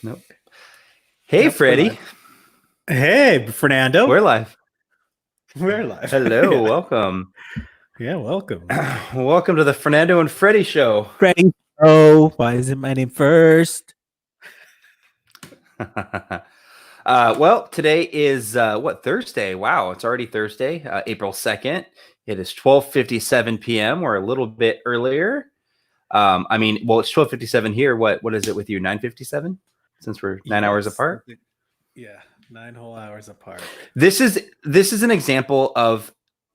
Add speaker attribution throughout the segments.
Speaker 1: Nope. Hey,
Speaker 2: Yep, we're
Speaker 1: Freddy.
Speaker 2: live. Hey, Fernando.
Speaker 1: We're live.
Speaker 2: We're live.
Speaker 1: Hello.
Speaker 2: Yeah.
Speaker 1: Welcome.
Speaker 2: Yeah, welcome.
Speaker 1: Welcome to the Fernando and Freddy show.
Speaker 2: Freddy. Oh, why isn't my name first?
Speaker 1: Well, today is Thursday. Wow, it's already Thursday, April 2nd. It is 12:57 p.m. We're a little bit earlier. It's 12:57 here. What is it with you? 9:57? Since we're 9 hours
Speaker 2: Yes.
Speaker 1: apart.
Speaker 2: Yeah, 9 whole hours apart.
Speaker 1: This is an example of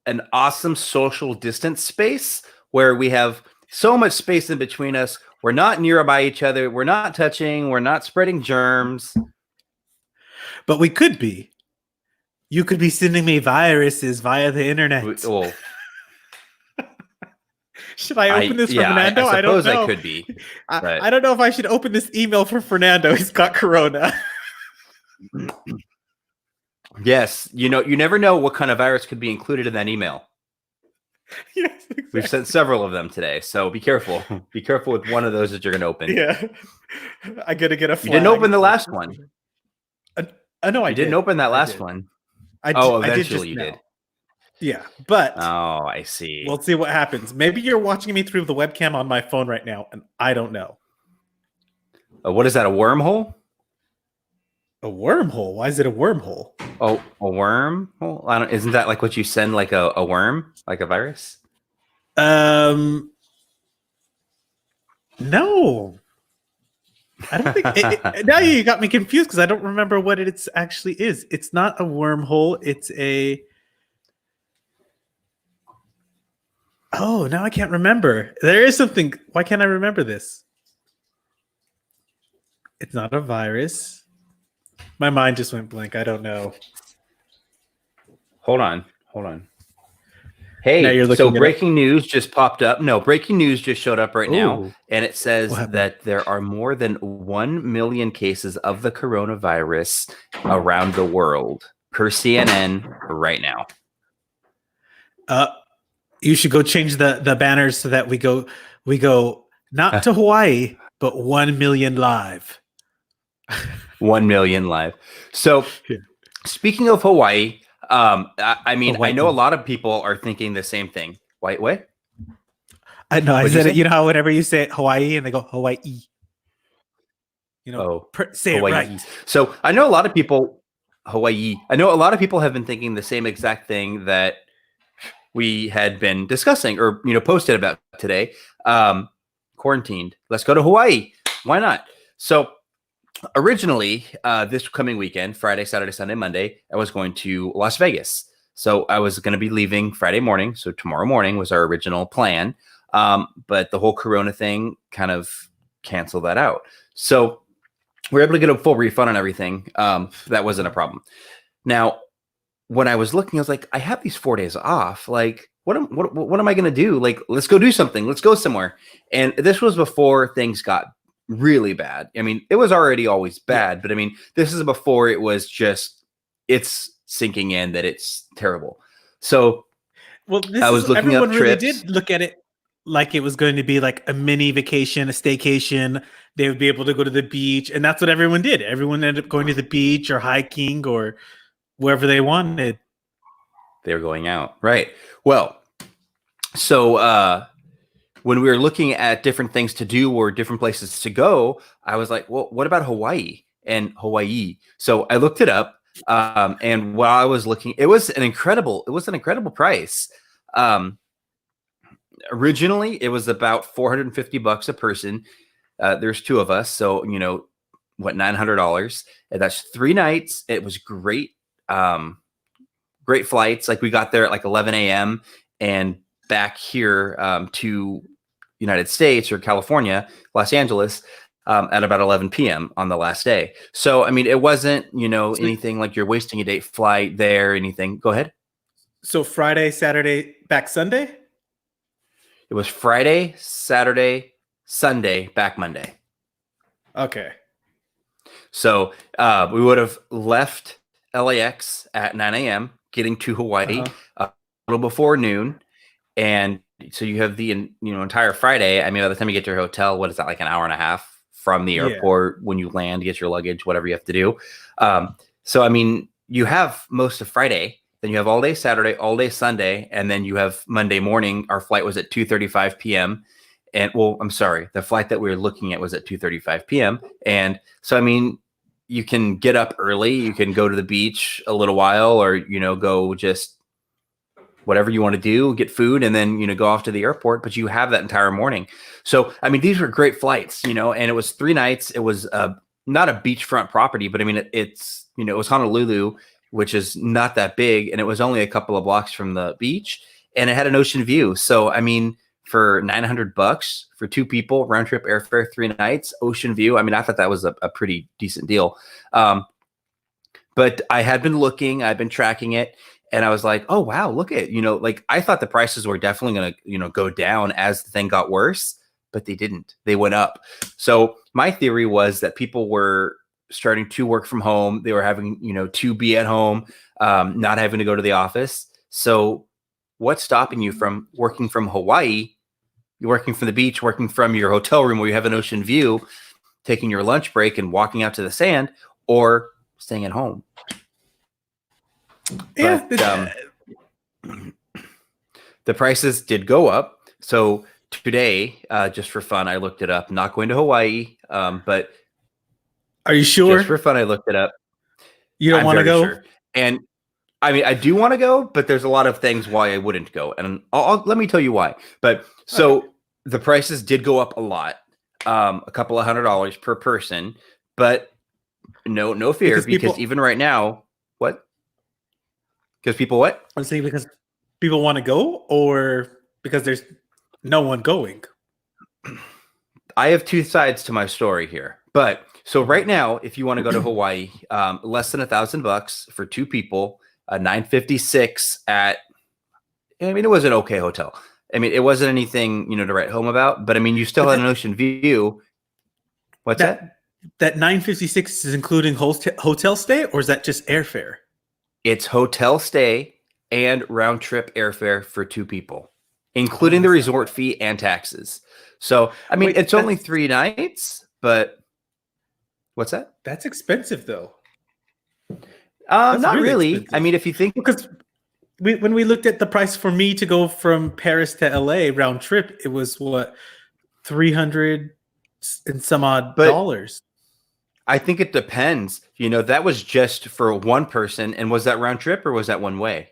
Speaker 1: an awesome social distance space where we have so much space in between us. We're not nearby each other. We're not touching. We're not spreading germs.
Speaker 2: But we could be. You could be sending me viruses via the internet.
Speaker 1: Well,
Speaker 2: Should I open this for
Speaker 1: I
Speaker 2: Fernando? I don't
Speaker 1: suppose I
Speaker 2: know.
Speaker 1: could be,
Speaker 2: I
Speaker 1: but
Speaker 2: don't know if I should open this email for Fernando. He's got corona.
Speaker 1: yes, you never know what kind of virus could be included in that email.
Speaker 2: Yes, exactly.
Speaker 1: We've sent several of them today, so be careful. Be careful with one of those that you're going to open.
Speaker 2: Yeah. I got to get a flag.
Speaker 1: You didn't open the last one.
Speaker 2: I know I
Speaker 1: didn't open that last one. Eventually you did.
Speaker 2: Yeah, but
Speaker 1: oh, I see.
Speaker 2: We'll see what happens. Maybe you're watching me through the webcam on my phone right now, and I don't know.
Speaker 1: What is that? A wormhole?
Speaker 2: A wormhole? Why is it a wormhole?
Speaker 1: Oh, a wormhole? Isn't that like what you send, like a worm, like a virus?
Speaker 2: No, I don't think. Now you got me confused because I don't remember what it actually is. It's not a wormhole. It's a. Oh, now I can't remember. There is something. Why can't I remember this? It's not a virus. My mind just went blank. I don't know.
Speaker 1: Hold on. Hey, so breaking news just popped up. No, breaking news just showed up right now, and it says that there are more than 1 million cases of the coronavirus around the world per CNN right now.
Speaker 2: You should go change the banners so that we go not to Hawaii, but 1 million live.
Speaker 1: 1 million live. So, speaking of Hawaii, I know a lot of people are thinking the same thing. What?
Speaker 2: I know. I said it. You know how whenever you say Hawaii and they go Hawaii, say
Speaker 1: Hawaii.
Speaker 2: It right.
Speaker 1: So I know a lot of people Hawaii. I know a lot of people have been thinking the same exact thing that we had been discussing or posted about today. Quarantined. Let's go to Hawaii. Why not? So originally, this coming weekend, Friday, Saturday, Sunday, Monday, I was going to Las Vegas. So I was going to be leaving Friday morning. So tomorrow morning was our original plan. But the whole Corona thing kind of canceled that out. So we were able to get a full refund on everything. That wasn't a problem. Now, when I was looking, I was like, I have these 4 days off. Like, what am I going to do? Like, let's go do something. Let's go somewhere. And this was before things got really bad. I mean, it was already always bad, but I mean, this is before it was just, it's sinking in that it's terrible. So I was looking up trips.
Speaker 2: Really did look at it like it was going to be like a mini vacation, a staycation. They would be able to go to the beach. And that's what everyone did. Everyone ended up going to the beach or hiking or wherever they wanted.
Speaker 1: They were going out. Right. Well, so when we were looking at different things to do or different places to go, I was like, well, what about Hawaii and Hawaii? So I looked it up. And while I was looking, it was an incredible price. Originally it was about $450 a person. There's two of us. So, $900, and that's 3 nights. It was great. Great flights. Like we got there at like 11 a.m. and back here to United States or California, Los Angeles, at about 11 p.m. on the last day. So, I mean, it wasn't, anything like you're wasting a day flight there, anything. Go ahead.
Speaker 2: So Friday, Saturday, back Sunday?
Speaker 1: It was Friday, Saturday, Sunday, back Monday.
Speaker 2: Okay.
Speaker 1: So we would have left LAX at 9 a.m., getting to Hawaii a little before noon. And so you have the entire Friday. I mean, by the time you get to your hotel, what is that, like an hour and a half from the
Speaker 2: Yeah.
Speaker 1: airport when you land, get your luggage, whatever you have to do. So, I mean, you have most of Friday, then you have all day Saturday, all day Sunday, and then you have Monday morning. Our flight was at 2:35 p.m. And well, I'm sorry, the flight that we were looking at was at 2:35 p.m. And so, I mean, you can get up early, you can go to the beach a little while, or, go just whatever you want to do, get food, and then, go off to the airport, but you have that entire morning. So, I mean, these were great flights, and it was 3 nights. It was not a beachfront property, but I mean, it's, it was Honolulu, which is not that big. And it was only a couple of blocks from the beach, and it had an ocean view. So, I mean, for $900 for 2 people, round trip airfare, 3 nights, ocean view. I mean, I thought that was a pretty decent deal. But I had been looking, I've been tracking it, and I was like, oh, wow, look at, like I thought the prices were definitely going to, go down as the thing got worse, but they didn't. They went up. So my theory was that people were starting to work from home. They were having, to be at home, not having to go to the office. So what's stopping you from working from Hawaii? You're working from the beach, working from your hotel room where you have an ocean view, taking your lunch break and walking out to the sand, or staying at home.
Speaker 2: Yeah.
Speaker 1: But, the prices did go up. So today, just for fun, I looked it up. Not going to Hawaii, but
Speaker 2: are you sure?
Speaker 1: Just for fun, I looked it up.
Speaker 2: You don't want to go?
Speaker 1: Sure. And I mean, I do want to go, but there's a lot of things why I wouldn't go, and let me tell you why. But so the prices did go up a lot, a couple of $100 per person, but no fear, because even right now, what? Because people what?
Speaker 2: I'm saying because people want to go, or because there's no one going.
Speaker 1: I have 2 sides to my story here, but so right now, if you want to go to Hawaii, less than $1,000 for 2 people, $956 at. I mean, it was an okay hotel. I mean, it wasn't anything to write home about, but I mean, you still had an ocean view. What's that?
Speaker 2: That $956 is including hotel stay, or is that just airfare?
Speaker 1: It's hotel stay and round trip airfare for 2 people, including the resort fee and taxes. So, I mean, it's only 3 nights, but what's that?
Speaker 2: That's expensive, though.
Speaker 1: Not really. Expensive. I mean, if you think,
Speaker 2: because when we looked at the price for me to go from Paris to LA round trip, it was what, $300 and some odd dollars.
Speaker 1: I think it depends. That was just for one person. And was that round trip or was that one way?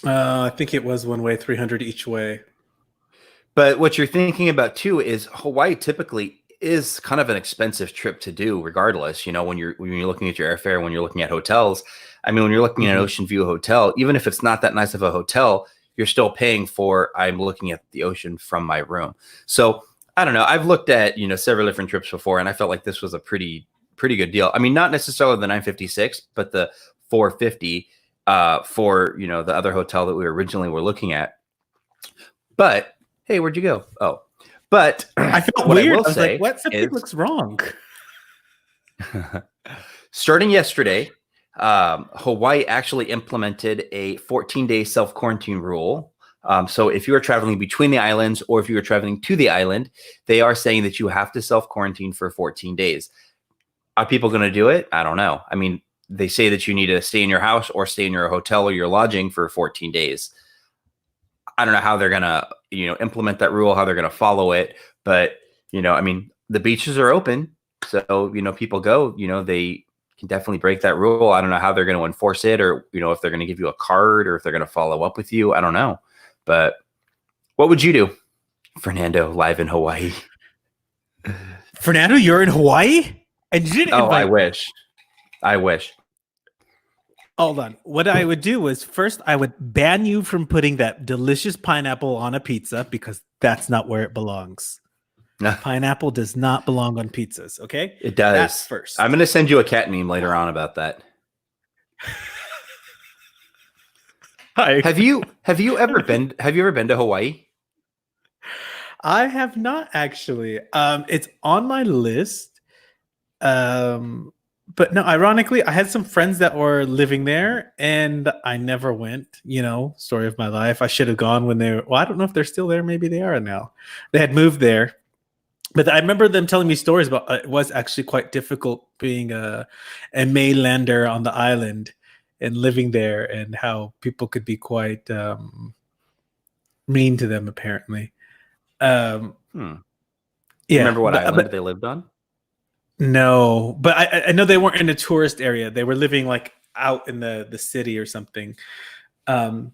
Speaker 2: I think it was one way, 300 each way.
Speaker 1: But what you're thinking about too is Hawaii typically is kind of an expensive trip to do, regardless. When you're looking at your airfare, when you're looking at hotels. I mean, when you're looking at an ocean view hotel, even if it's not that nice of a hotel, you're still paying for. I'm looking at the ocean from my room. So I don't know. I've looked at several different trips before, and I felt like this was a pretty good deal. I mean, not necessarily the $956, but the $450 for the other hotel that we originally were looking at. But hey, where'd you go? Oh, but
Speaker 2: I felt weird. I was like, what? Something looks wrong.
Speaker 1: Starting yesterday, Hawaii actually implemented a 14-day self-quarantine rule. So if you are traveling between the islands or if you are traveling to the island, they are saying that you have to self-quarantine for 14 days. Are people going to do it? I don't know. I mean, they say that you need to stay in your house or stay in your hotel or your lodging for 14 days. I don't know how they're going to, implement that rule, how they're going to follow it. But, I mean, the beaches are open. So, people go, they can definitely break that rule. I don't know how they're going to enforce it, or, if they're going to give you a card or if they're going to follow up with you. I don't know. But what would you do, Fernando, live in Hawaii?
Speaker 2: Fernando, you're in Hawaii? And you didn't invite
Speaker 1: me. I wish.
Speaker 2: Hold on. What I would do is first I would ban you from putting that delicious pineapple on a pizza, because that's not where it belongs. Pineapple does not belong on pizzas, okay?
Speaker 1: It does.
Speaker 2: That's first.
Speaker 1: I'm going to send you a cat meme later on about that.
Speaker 2: Hi.
Speaker 1: Have you ever been to Hawaii?
Speaker 2: I have not, actually. It's on my list. But no, ironically, I had some friends that were living there and I never went, story of my life. I should have gone when they were, well, I don't know if they're still there. Maybe they are now. They had moved there. But I remember them telling me stories about it was actually quite difficult being a mainlander on the island and living there, and how people could be quite mean to them, apparently. Um, yeah.
Speaker 1: Remember what island they lived on?
Speaker 2: No, but I know they weren't in a tourist area. They were living like out in the city or something. And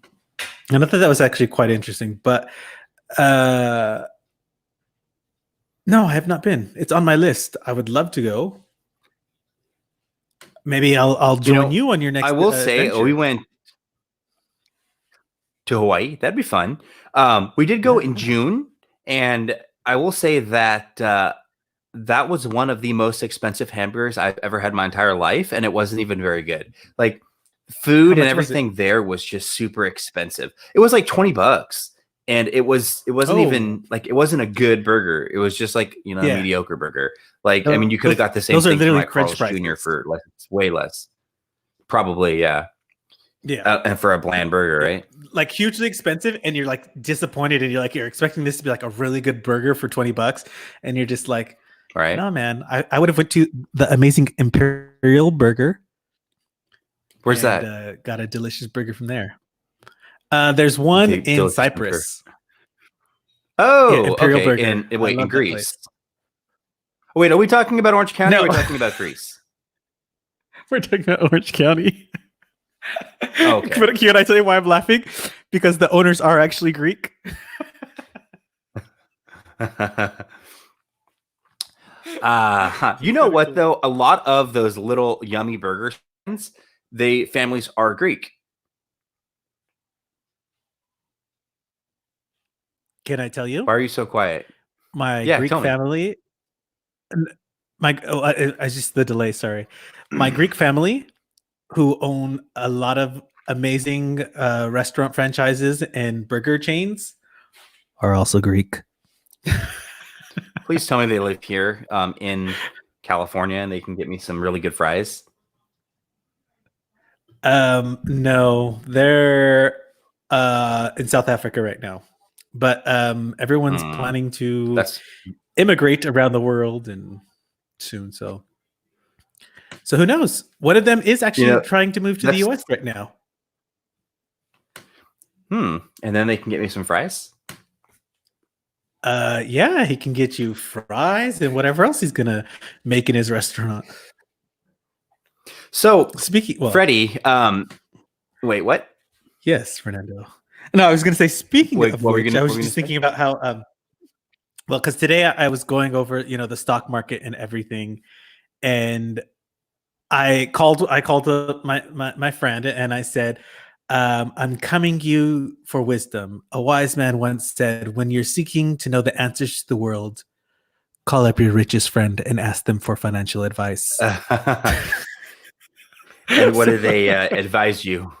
Speaker 2: I thought that was actually quite interesting. But no, I have not been. It's on my list. I would love to go. Maybe I'll join you on your next.
Speaker 1: I will say
Speaker 2: adventure.
Speaker 1: we went to Hawaii. That'd be fun. We did go in June, and I will say that that was one of the most expensive hamburgers I've ever had in my entire life, and it wasn't even very good. Like food and everything there was just super expensive. It was like $20, and it wasn't even like, it wasn't a good burger. It was just like, a mediocre burger. Like, I mean, you could have got the same thing from like Carl's Jr. for like way less. Probably, yeah.
Speaker 2: Yeah.
Speaker 1: And for a bland burger, right?
Speaker 2: Like hugely expensive, and you're like disappointed, and you're expecting this to be like a really good burger for $20, and you're just like,
Speaker 1: right?
Speaker 2: No, man. I would have went to the amazing Imperial Burger.
Speaker 1: Where's that?
Speaker 2: Got a delicious burger from there. There's one in Cyprus.
Speaker 1: Oh, Imperial Burger. In Greece. Wait, are we talking about Orange County? No. Or are we talking about Greece?
Speaker 2: We're talking about Orange County.
Speaker 1: Okay.
Speaker 2: But can I tell you why I'm laughing? Because the owners are actually Greek.
Speaker 1: You know what though? A lot of those little yummy burger stands, families are Greek.
Speaker 2: Can I tell you?
Speaker 1: Why are you so quiet?
Speaker 2: My Greek family. I just the delay. Sorry, my Greek family, who own a lot of amazing restaurant franchises and burger chains, are also Greek.
Speaker 1: Please tell me they live here in California and they can get me some really good fries.
Speaker 2: No, they're in South Africa right now, but everyone's planning to immigrate around the world and soon. So who knows? One of them is actually trying to move to the US right now.
Speaker 1: And then they can get me some fries.
Speaker 2: Yeah, he can get you fries and whatever else he's gonna make in his restaurant.
Speaker 1: So Freddy, wait, what?
Speaker 2: Yes, Fernando. No, I was gonna say, speaking of which, I was just thinking about how well, because today I was going over, the stock market and everything, and I called my friend and I said, I'm coming you for wisdom. A wise man once said, when you're seeking to know the answers to the world, call up your richest friend and ask them for financial advice.
Speaker 1: And what did they advise you?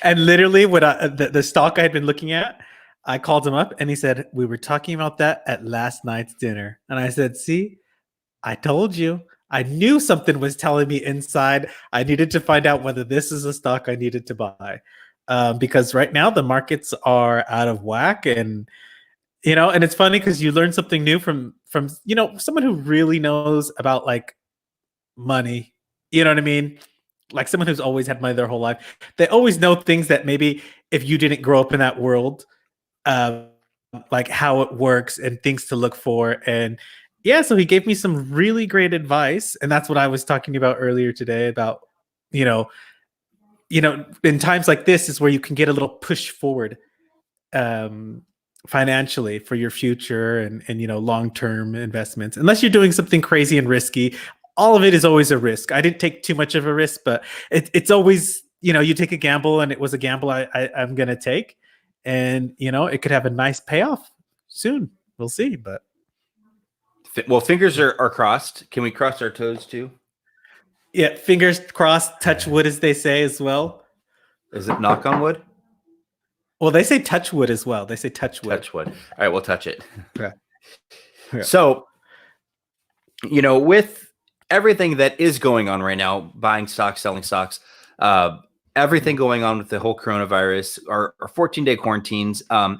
Speaker 2: And literally, what the stock I had been looking at, I called him up and he said, we were talking about that at last night's dinner. And I said, see, I told you. I knew something was telling me inside. I needed to find out whether this is a stock I needed to buy, because right now the markets are out of whack, and and it's funny because you learn something new from someone who really knows about like money. You know what I mean? Like someone who's always had money their whole life. They always know things that maybe if you didn't grow up in that world, like how it works and things to look for. And yeah, so he gave me some really great advice, and that's what I was talking about earlier today about, in times like this is where you can get a little push forward financially for your future and long-term investments. Unless you're doing something crazy and risky, all of it is always a risk. I didn't take too much of a risk, but it's always, you take a gamble, and it was a gamble I'm going to take, and it could have a nice payoff soon. We'll see, but.
Speaker 1: Well, fingers are crossed. Can we cross our toes too?
Speaker 2: Yeah, fingers crossed, touch wood, as they say as well.
Speaker 1: Is it knock on wood?
Speaker 2: Well, they say touch wood as well. They say touch wood.
Speaker 1: Touch wood. All right, we'll touch it.
Speaker 2: Yeah.
Speaker 1: So, with everything that is going on right now, buying stocks, selling stocks, uh, everything going on with the whole coronavirus, our 14-day quarantines. I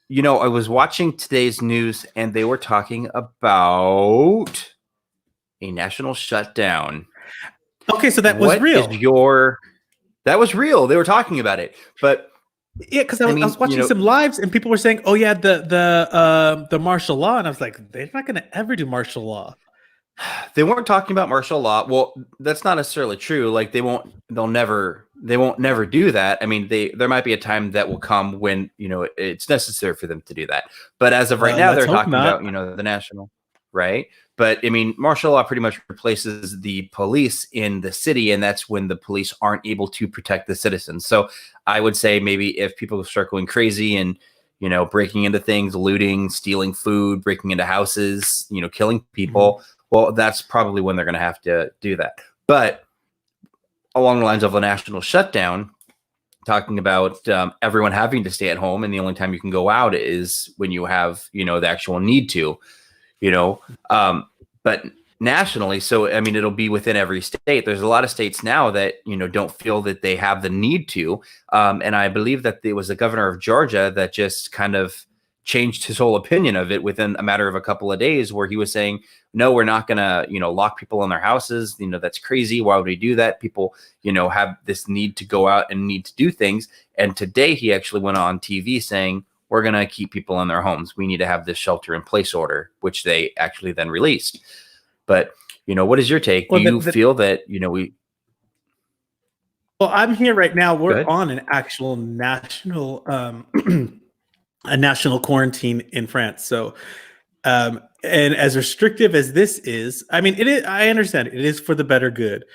Speaker 1: was watching today's news and they were talking about a national shutdown.
Speaker 2: Okay, so that was
Speaker 1: What is
Speaker 2: real.
Speaker 1: your That was real. They were talking about it. But
Speaker 2: Yeah, because I
Speaker 1: I
Speaker 2: was, I
Speaker 1: mean,
Speaker 2: was watching some lives and people were saying, "Oh yeah, the martial law," and I was like, "They're not going to ever do martial law."
Speaker 1: they weren't talking about martial law. Well, that's not necessarily true. Like they won't never do that. I mean, there might be a time that will come when, it's necessary for them to do that. But as of right now,
Speaker 2: Let's
Speaker 1: they're
Speaker 2: hope
Speaker 1: talking
Speaker 2: not.
Speaker 1: about, the national, right? But I mean, martial law pretty much replaces the police in the city, and that's when the police aren't able to protect the citizens. So I would say maybe if people start going crazy and, breaking into things, looting, stealing food, breaking into houses, killing
Speaker 2: Mhm.
Speaker 1: people, well, that's probably when they're going to have to do that. But along the lines of a national shutdown, talking about everyone having to stay at home, and the only time you can go out is when you have, the actual need to, you know. But nationally, so I mean, it'll be within every state. There's a lot of states now that don't feel that they have the need to, and I believe that it was the governor of Georgia that just kind of changed his whole opinion of it within a matter of a couple of days, where he was saying, "No, we're not gonna, lock people in their houses. That's crazy. Why would we do that? People, have this need to go out and need to do things." And today, he actually went on TV saying, we're going to keep people in their homes. We need to have this shelter in place order, which they actually then released. But, what is your take? Do
Speaker 2: Well,
Speaker 1: you feel that,
Speaker 2: well, I'm here right now.
Speaker 1: go
Speaker 2: We're
Speaker 1: ahead?
Speaker 2: on an actual national a national quarantine in France. So, and as restrictive as this is, I mean, it is. I understand it is for the better good,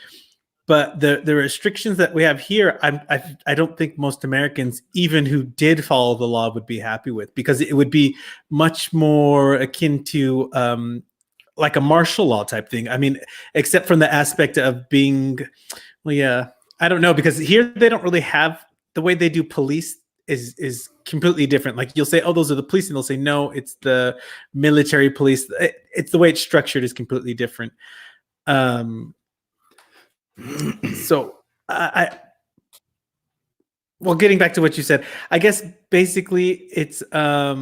Speaker 2: but the restrictions that we have here, I don't think most Americans, even who did follow the law, would be happy with, because it would be much more akin to like a martial law type thing. I mean, except from the aspect of being, well, yeah, I don't know, because here they don't really have the way they do police is completely different. Like you'll say, "Oh, those are the police," and they'll say, "No, it's the military police." It's the way it's structured is completely different. Um, so I well, getting back to what you said, I guess basically it's I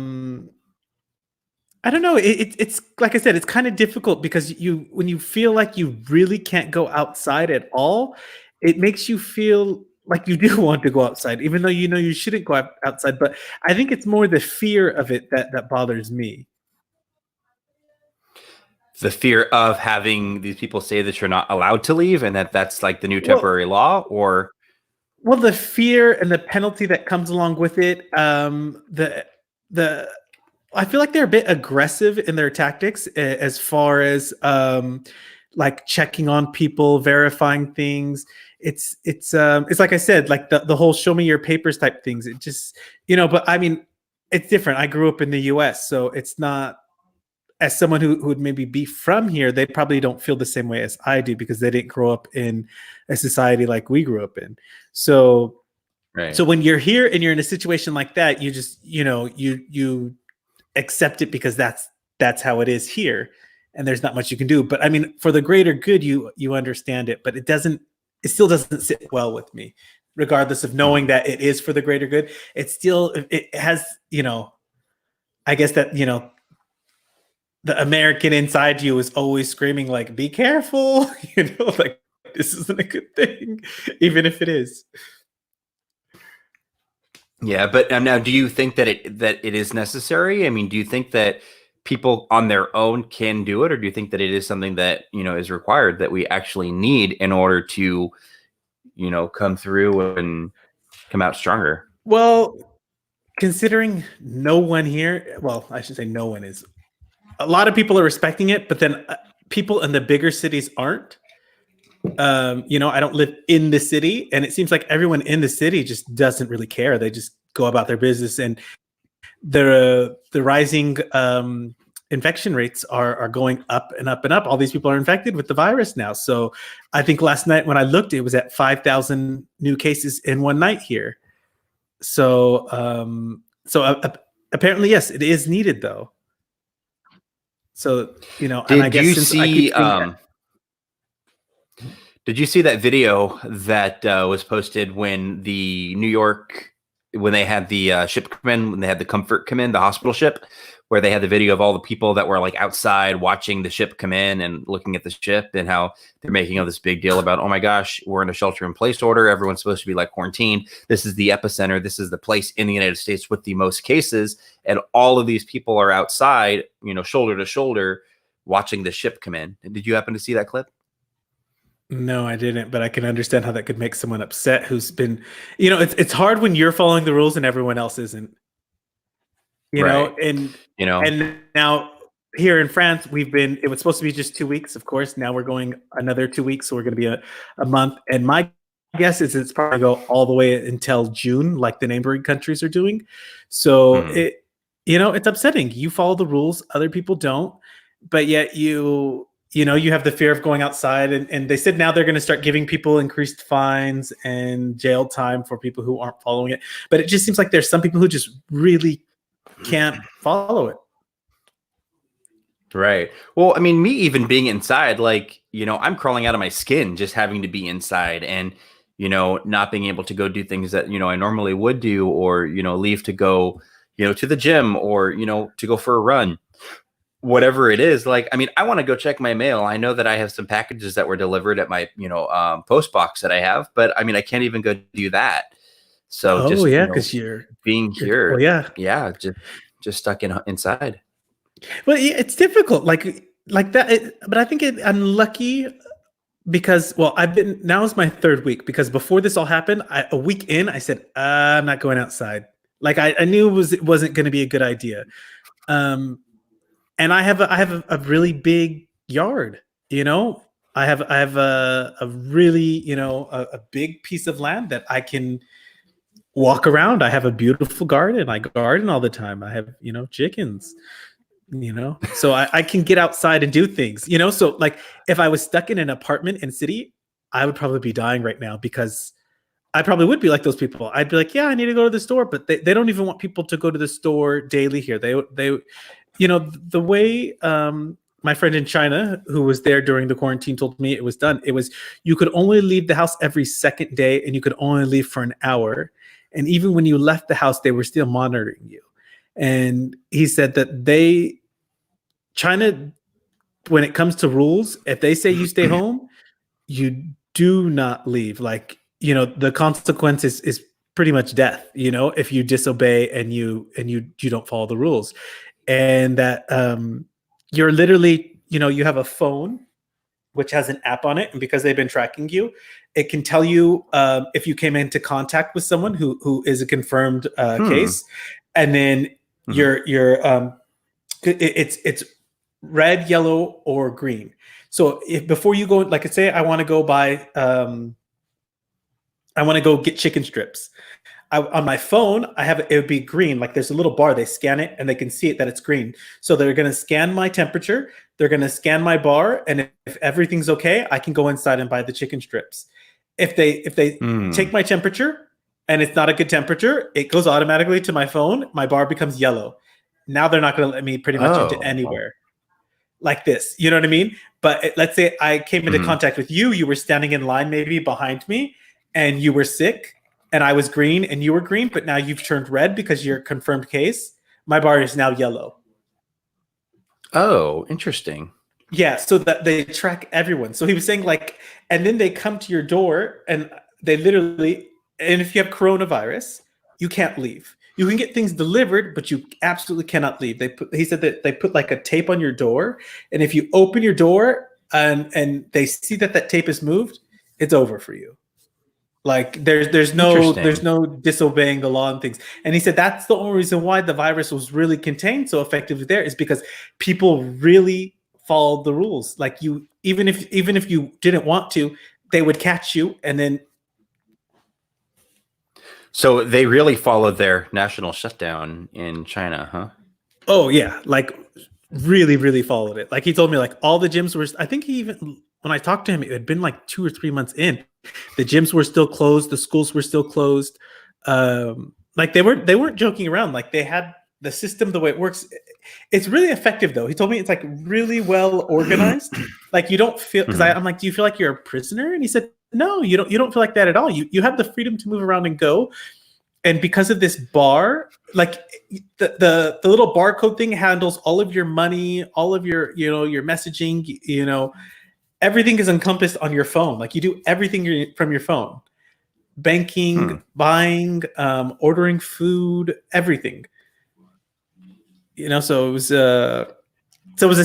Speaker 2: don't know. It's like I said, it's kind of difficult because when you feel like you really can't go outside at all, it makes you feel like you do want to go outside, even though you know you shouldn't go outside. But I think it's more the fear of it that bothers me.
Speaker 1: The fear of having these people say that you're not allowed to leave and that's like the new
Speaker 2: Well,
Speaker 1: temporary law, or
Speaker 2: well, the fear and the penalty that comes along with it. The I feel like they're a bit aggressive in their tactics as far as like checking on people, verifying things. It's like I said, like the whole show me your papers type things. It just, but I mean, it's different. I grew up in the US, so it's not, as someone who would maybe be from here, they probably don't feel the same way as I do because they didn't grow up in a society like we grew up in. So
Speaker 1: right.
Speaker 2: so when you're here and you're in a situation like that, you just, you accept it because that's how it is here, and there's not much you can do. But I mean, for the greater good, you understand it, but it still doesn't sit well with me, regardless of knowing that it is for the greater good. It has, I guess that, the American inside you is always screaming like, be careful, like this isn't a good thing, even if it is.
Speaker 1: Yeah, but now, do you think that it is necessary? I mean, do you think that people on their own can do it, or do you think that it is something that is required, that we actually need in order to come through and come out stronger?
Speaker 2: Well, considering no one here, well, I should say no one is, a lot of people are respecting it, but then people in the bigger cities aren't. I don't live in the city, and it seems like everyone in the city just doesn't really care. They just go about their business, and the rising infection rates are going up and up and up. All these people are infected with the virus now. So I think last night when I looked, it was at 5,000 new cases in one night here. So apparently, yes, it is needed though. So and I
Speaker 1: Did
Speaker 2: guess
Speaker 1: you
Speaker 2: since I keep
Speaker 1: see
Speaker 2: seeing that.
Speaker 1: Did you see that video that was posted when the New York, when they had the ship come in, when they had the Comfort come in, the hospital ship, where they had the video of all the people that were like outside watching the ship come in and looking at the ship, and how they're making all this big deal about, oh my gosh, we're in a shelter-in-place order. Everyone's supposed to be like quarantined. This is the epicenter. This is the place in the United States with the most cases, and all of these people are outside, shoulder to shoulder, watching the ship come in. Did you happen to see that clip?
Speaker 2: No, I didn't, but I can understand how that could make someone upset who's been, it's hard when you're following the rules and everyone else isn't.
Speaker 1: Right.
Speaker 2: And now here in France, it was supposed to be just 2 weeks, of course. Now we're going another 2 weeks, so we're going to be a month. And my guess is it's probably go all the way until June, like the neighboring countries are doing. So it's upsetting. You follow the rules, other people don't, but yet you have the fear of going outside, and they said now they're going to start giving people increased fines and jail time for people who aren't following it. But it just seems like there's some people who just really can't follow it.
Speaker 1: Right. Well, I mean, me even being inside, like, I'm crawling out of my skin just having to be inside and, not being able to go do things that, I normally would do, or, leave to go, to the gym, or, to go for a run. Whatever it is, like, I mean, I want to go check my mail. I know that I have some packages that were delivered at my, post box that I have, but I mean, I can't even go do that. So
Speaker 2: because you're
Speaker 1: being here,
Speaker 2: yeah,
Speaker 1: just stuck inside.
Speaker 2: Well, it's difficult, like that. But I think I'm lucky because, now is my 3rd week, because before this all happened, a week in, I said, I'm not going outside. Like I knew it wasn't going to be a good idea. And I have a really big yard, I have a really, a big piece of land that I can walk around. I have a beautiful garden. I garden all the time. I have, chickens, so I can get outside and do things, so like if I was stuck in an apartment in city, I would probably be dying right now, because I probably would be like those people. I'd be like, yeah, I need to go to the store, but they don't even want people to go to the store daily here. They the way my friend in China who was there during the quarantine told me it was done. It was, you could only leave the house every 2nd day, and you could only leave for an hour. And even when you left the house, they were still monitoring you. And he said that China, when it comes to rules, if they say you stay home, you do not leave. Like, the consequence is pretty much death, if you disobey and you don't follow the rules. And that you're literally, you have a phone which has an app on it, and because they've been tracking you, it can tell you if you came into contact with someone who is a confirmed case, and then it's red, yellow, or green. So if before you go, like, say I want to go buy, I want to go get chicken strips. On my phone, it would be green. Like, there's a little bar, they scan it and they can see it that it's green. So they're going to scan my temperature. They're going to scan my bar. And if everything's okay, I can go inside and buy the chicken strips. If they take my temperature and it's not a good temperature, it goes automatically to my phone. My bar becomes yellow. Now they're not going to let me pretty much into anywhere like this. You know what I mean? But let's say I came into contact with you. You were standing in line maybe behind me and you were sick. And I was green and you were green, but now you've turned red because you're a confirmed case. My bar is now yellow.
Speaker 1: Oh, interesting.
Speaker 2: Yeah, so that they track everyone. So he was saying, like, and then they come to your door and they literally, and if you have coronavirus, you can't leave. You can get things delivered, but you absolutely cannot leave. He said that they put like a tape on your door, and if you open your door and they see that tape is moved, it's over for you. Like there's no disobeying the law and things. And he said that's the only reason why the virus was really contained so effectively there, is because people really followed the rules. Like, you, even if you didn't want to, they would catch you. And then,
Speaker 1: so they really followed their national shutdown in China, huh?
Speaker 2: Oh yeah, like really, really followed it. Like, he told me, like, all the gyms were, I think he even, when I talked to him, it had been like 2 or 3 months in. The gyms were still closed. The schools were still closed. Like, they weren't joking around. Like, they had the system, the way it works, it's really effective though. He told me it's like really well organized. Like you don't feel, because I'm like, do you feel like you're a prisoner? And he said, no, you don't feel like that at all. You have the freedom to move around and go. And because of this bar, like the little barcode thing handles all of your money, all of your, your messaging, everything is encompassed on your phone. Like you do everything from your phone, banking, buying, ordering food, everything. So it was a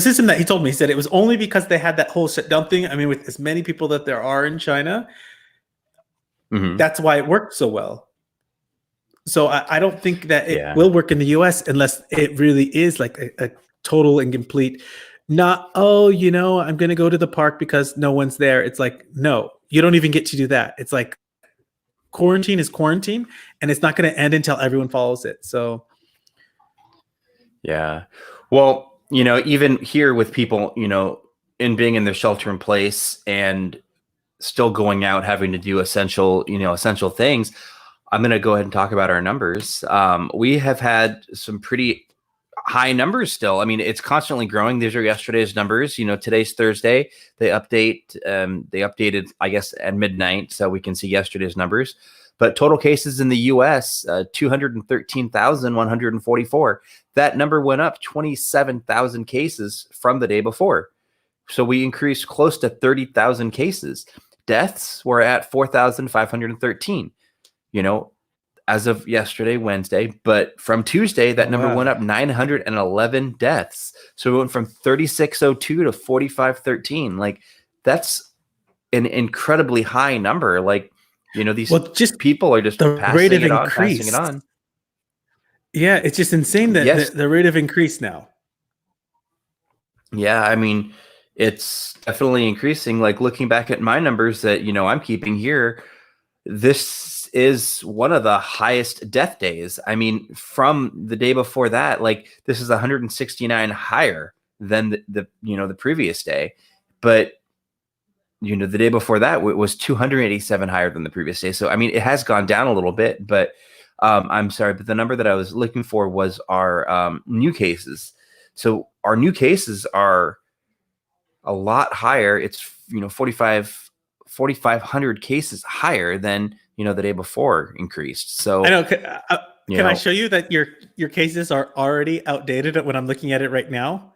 Speaker 2: system that he told me. He said it was only because they had that whole shutdown thing. I mean, with as many people that there are in China, that's why it worked so well. So I don't think that it will work in the US unless it really is like a total and complete, not, I'm going to go to the park because no one's there. It's like, no, you don't even get to do that. It's like quarantine is quarantine, and it's not going to end until everyone follows it. So.
Speaker 1: Yeah. Well, even here with people, in being in their shelter in place and still going out, having to do essential things, I'm going to go ahead and talk about our numbers. We have had some pretty high numbers still. I mean, it's constantly growing. These are yesterday's numbers. Today's Thursday. They updated, I guess, at midnight, so we can see yesterday's numbers. But total cases in the U.S., 213,144. That number went up 27,000 cases from the day before. So we increased close to 30,000 cases. Deaths were at 4,513. As of yesterday, Wednesday, but from Tuesday, that number went up 911 deaths. So we went from 3,602 to 4,513. Like, that's an incredibly high number. Like, these people are just
Speaker 2: the rate of increase.
Speaker 1: Passing it on.
Speaker 2: Yeah, it's just insane that the rate of increase now.
Speaker 1: Yeah, I mean, it's definitely increasing. Like, looking back at my numbers that, I'm keeping here, this is one of the highest death days. I mean, from the day before that, like, this is 169 higher than the previous day. But the day before that was 287 higher than the previous day. So, I mean, it has gone down a little bit, but I'm sorry, but the number that I was looking for was our new cases. So our new cases are a lot higher. It's 4,500 cases higher than the day before increased. So
Speaker 2: I know. Can I show you that your cases are already outdated when I'm looking at it right now?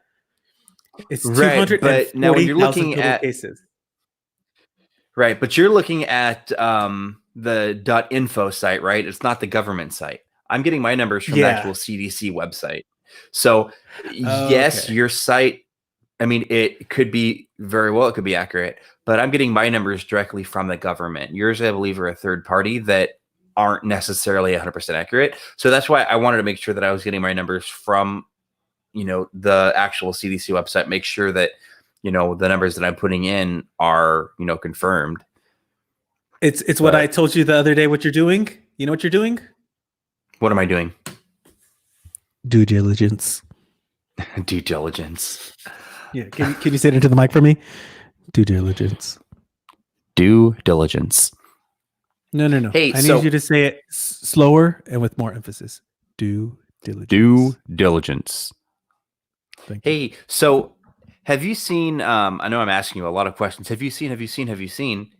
Speaker 2: It's 240,000 total cases.
Speaker 1: Right, but you're looking at the .info site, right? It's not the government site. I'm getting my numbers from the actual CDC website. So yes, your site, I mean, it could be it could be accurate, but I'm getting my numbers directly from the government. Yours, I believe, are a third party that aren't necessarily 100% accurate. So that's why I wanted to make sure that I was getting my numbers from, the actual CDC website, make sure that, the numbers that I'm putting in are, confirmed.
Speaker 2: It's what I told you the other day, what you're doing. You know what you're doing?
Speaker 1: What am I doing?
Speaker 2: Due diligence.
Speaker 1: Due diligence.
Speaker 2: Yeah. Can you say it into the mic for me? Due diligence.
Speaker 1: Due diligence.
Speaker 2: No.
Speaker 1: Hey,
Speaker 2: I need you to say it slower and with more emphasis. Due diligence.
Speaker 1: Due diligence.
Speaker 2: Thank you.
Speaker 1: Hey, so have you seen, I know I'm asking you a lot of questions. Have you seen,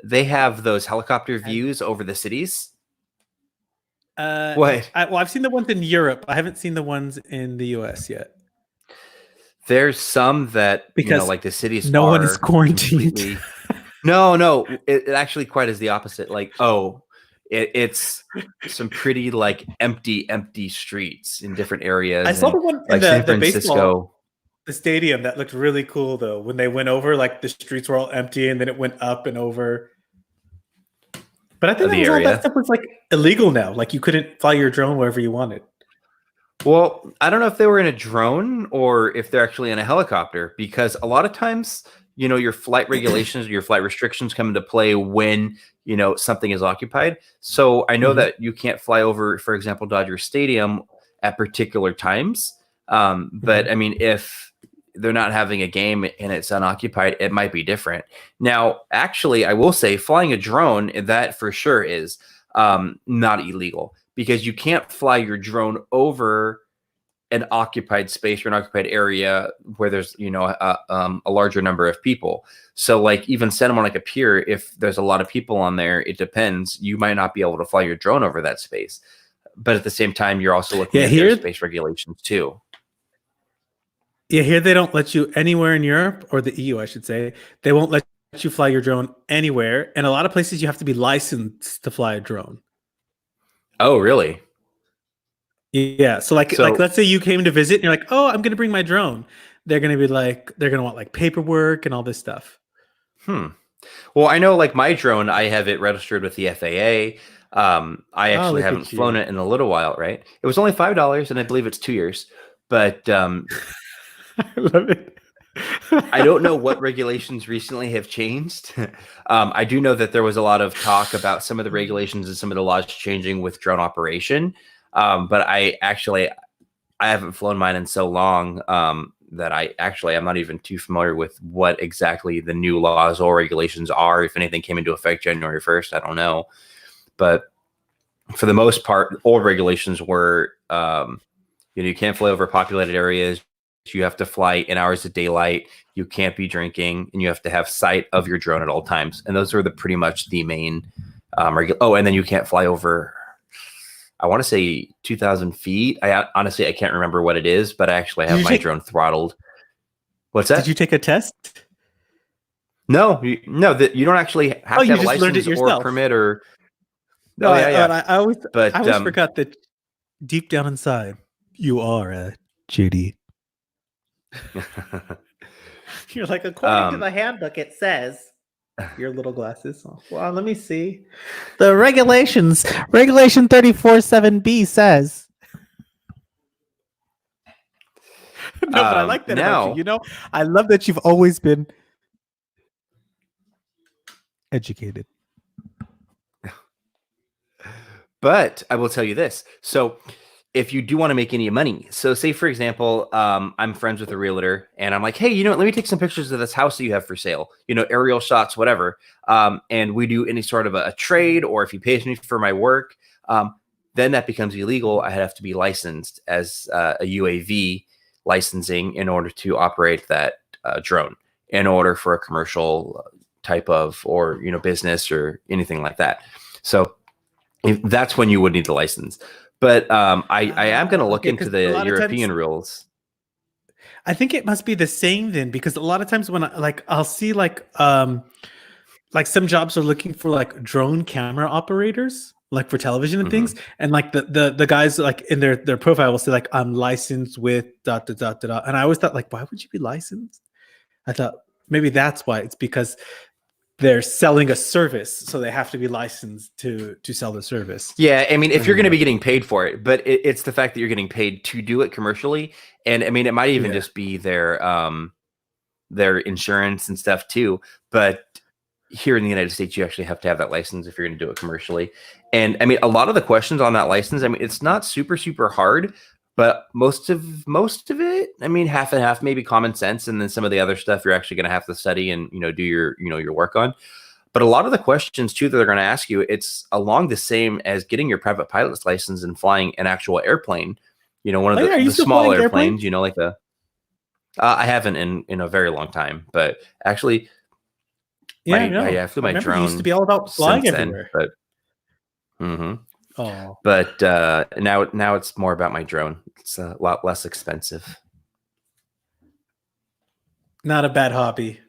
Speaker 1: they have those helicopter views over the cities? What?
Speaker 2: I've seen the ones in Europe. I haven't seen the ones in the US yet.
Speaker 1: There's some that,
Speaker 2: because
Speaker 1: like the cities
Speaker 2: no one is quarantined.
Speaker 1: No, it actually quite is the opposite. Like, it's some pretty like empty streets in different areas.
Speaker 2: I saw the one
Speaker 1: like
Speaker 2: in
Speaker 1: San Francisco.
Speaker 2: The stadium that looked really cool though. When they went over, like the streets were all empty, and then it went up and over. But I think all that stuff was like illegal now. Like you couldn't fly your drone wherever you wanted.
Speaker 1: Well, I don't know if they were in a drone or if they're actually in a helicopter, because a lot of times, your flight regulations or your flight restrictions come into play when, something is occupied. So I know that you can't fly over, for example, Dodger Stadium at particular times. But I mean, if they're not having a game and it's unoccupied, it might be different. Now, actually, I will say flying a drone, that for sure is not illegal, because you can't fly your drone over an occupied space or an occupied area where there's a larger number of people. So like even send them on like a pier, if there's a lot of people on there, it depends, you might not be able to fly your drone over that space. But at the same time, you're also looking at airspace regulations too.
Speaker 2: Yeah, here they don't let you anywhere in Europe, or the EU I should say, they won't let you fly your drone anywhere, and a lot of places you have to be licensed to fly a drone.
Speaker 1: Oh really?
Speaker 2: Yeah, so like let's say you came to visit and you're like, oh, I'm gonna bring my drone. They're gonna be like, they're gonna want like paperwork and all this stuff.
Speaker 1: Well, I know like my drone, I have it registered with the FAA. I actually haven't flown it in a little while, right? It was only $5 and I believe it's 2 years, but
Speaker 2: I love it.
Speaker 1: I don't know what regulations recently have changed. I do know that there was a lot of talk about some of the regulations and some of the laws changing with drone operation. But I haven't flown mine in so long that I'm not even too familiar with what exactly the new laws or regulations are. If anything came into effect January 1st, I don't know. But for the most part, old regulations were, you can't fly over populated areas. You have to fly in hours of daylight. You can't be drinking, and you have to have sight of your drone at all times. And those are pretty much the main. And then you can't fly over, I want to say 2,000 feet. I can't remember what it is, but I actually have my drone throttled. What's that?
Speaker 2: Did you take a test?
Speaker 1: No, you don't actually have to have a license or permit or.
Speaker 2: No, I always forgot that deep down inside you are a Judy. You're like, according to the handbook, it says your little glasses. Oh, well, let me see. The regulation 34.7b says. No, but I like that about you. You know, I love that you've always been educated.
Speaker 1: But I will tell you this. So if you do want to make any money, so say, for example, I'm friends with a realtor and I'm like, hey, let me take some pictures of this house that you have for sale, aerial shots, whatever. And we do any sort of a trade, or if he pays me for my work, then that becomes illegal. I have to be licensed as a UAV licensing in order to operate that drone, in order for a commercial type of, or, business or anything like that. So that's when you would need the license. But I am going to look into the European rules.
Speaker 2: I think it must be the same then, because a lot of times when I'll see like some jobs are looking for like drone camera operators, like for television and things, and like the guys like in their profile will say like, I'm licensed with ... And I always thought like, why would you be licensed? I thought maybe that's why. It's because they're selling a service, so they have to be licensed to sell the service.
Speaker 1: Yeah, I mean, if you're going to be getting paid for it, but it's the fact that you're getting paid to do it commercially, and I mean, it might even just be their insurance and stuff too. But here in the United States, you actually have to have that license if you're going to do it commercially. And I mean, a lot of the questions on that license, I mean, it's not super hard, but most of it, I mean, half and half, maybe common sense, and then some of the other stuff you're actually going to have to study and do your your work on. But a lot of the questions too that they're going to ask you, it's along the same as getting your private pilot's license and flying an actual airplane. One of the small airplanes. Like the. I haven't in a very long time, but actually, I flew my drone.
Speaker 2: It used to be all about flying everywhere.
Speaker 1: But. But now it's more about my drone. It's a lot less expensive.
Speaker 2: Not a bad hobby.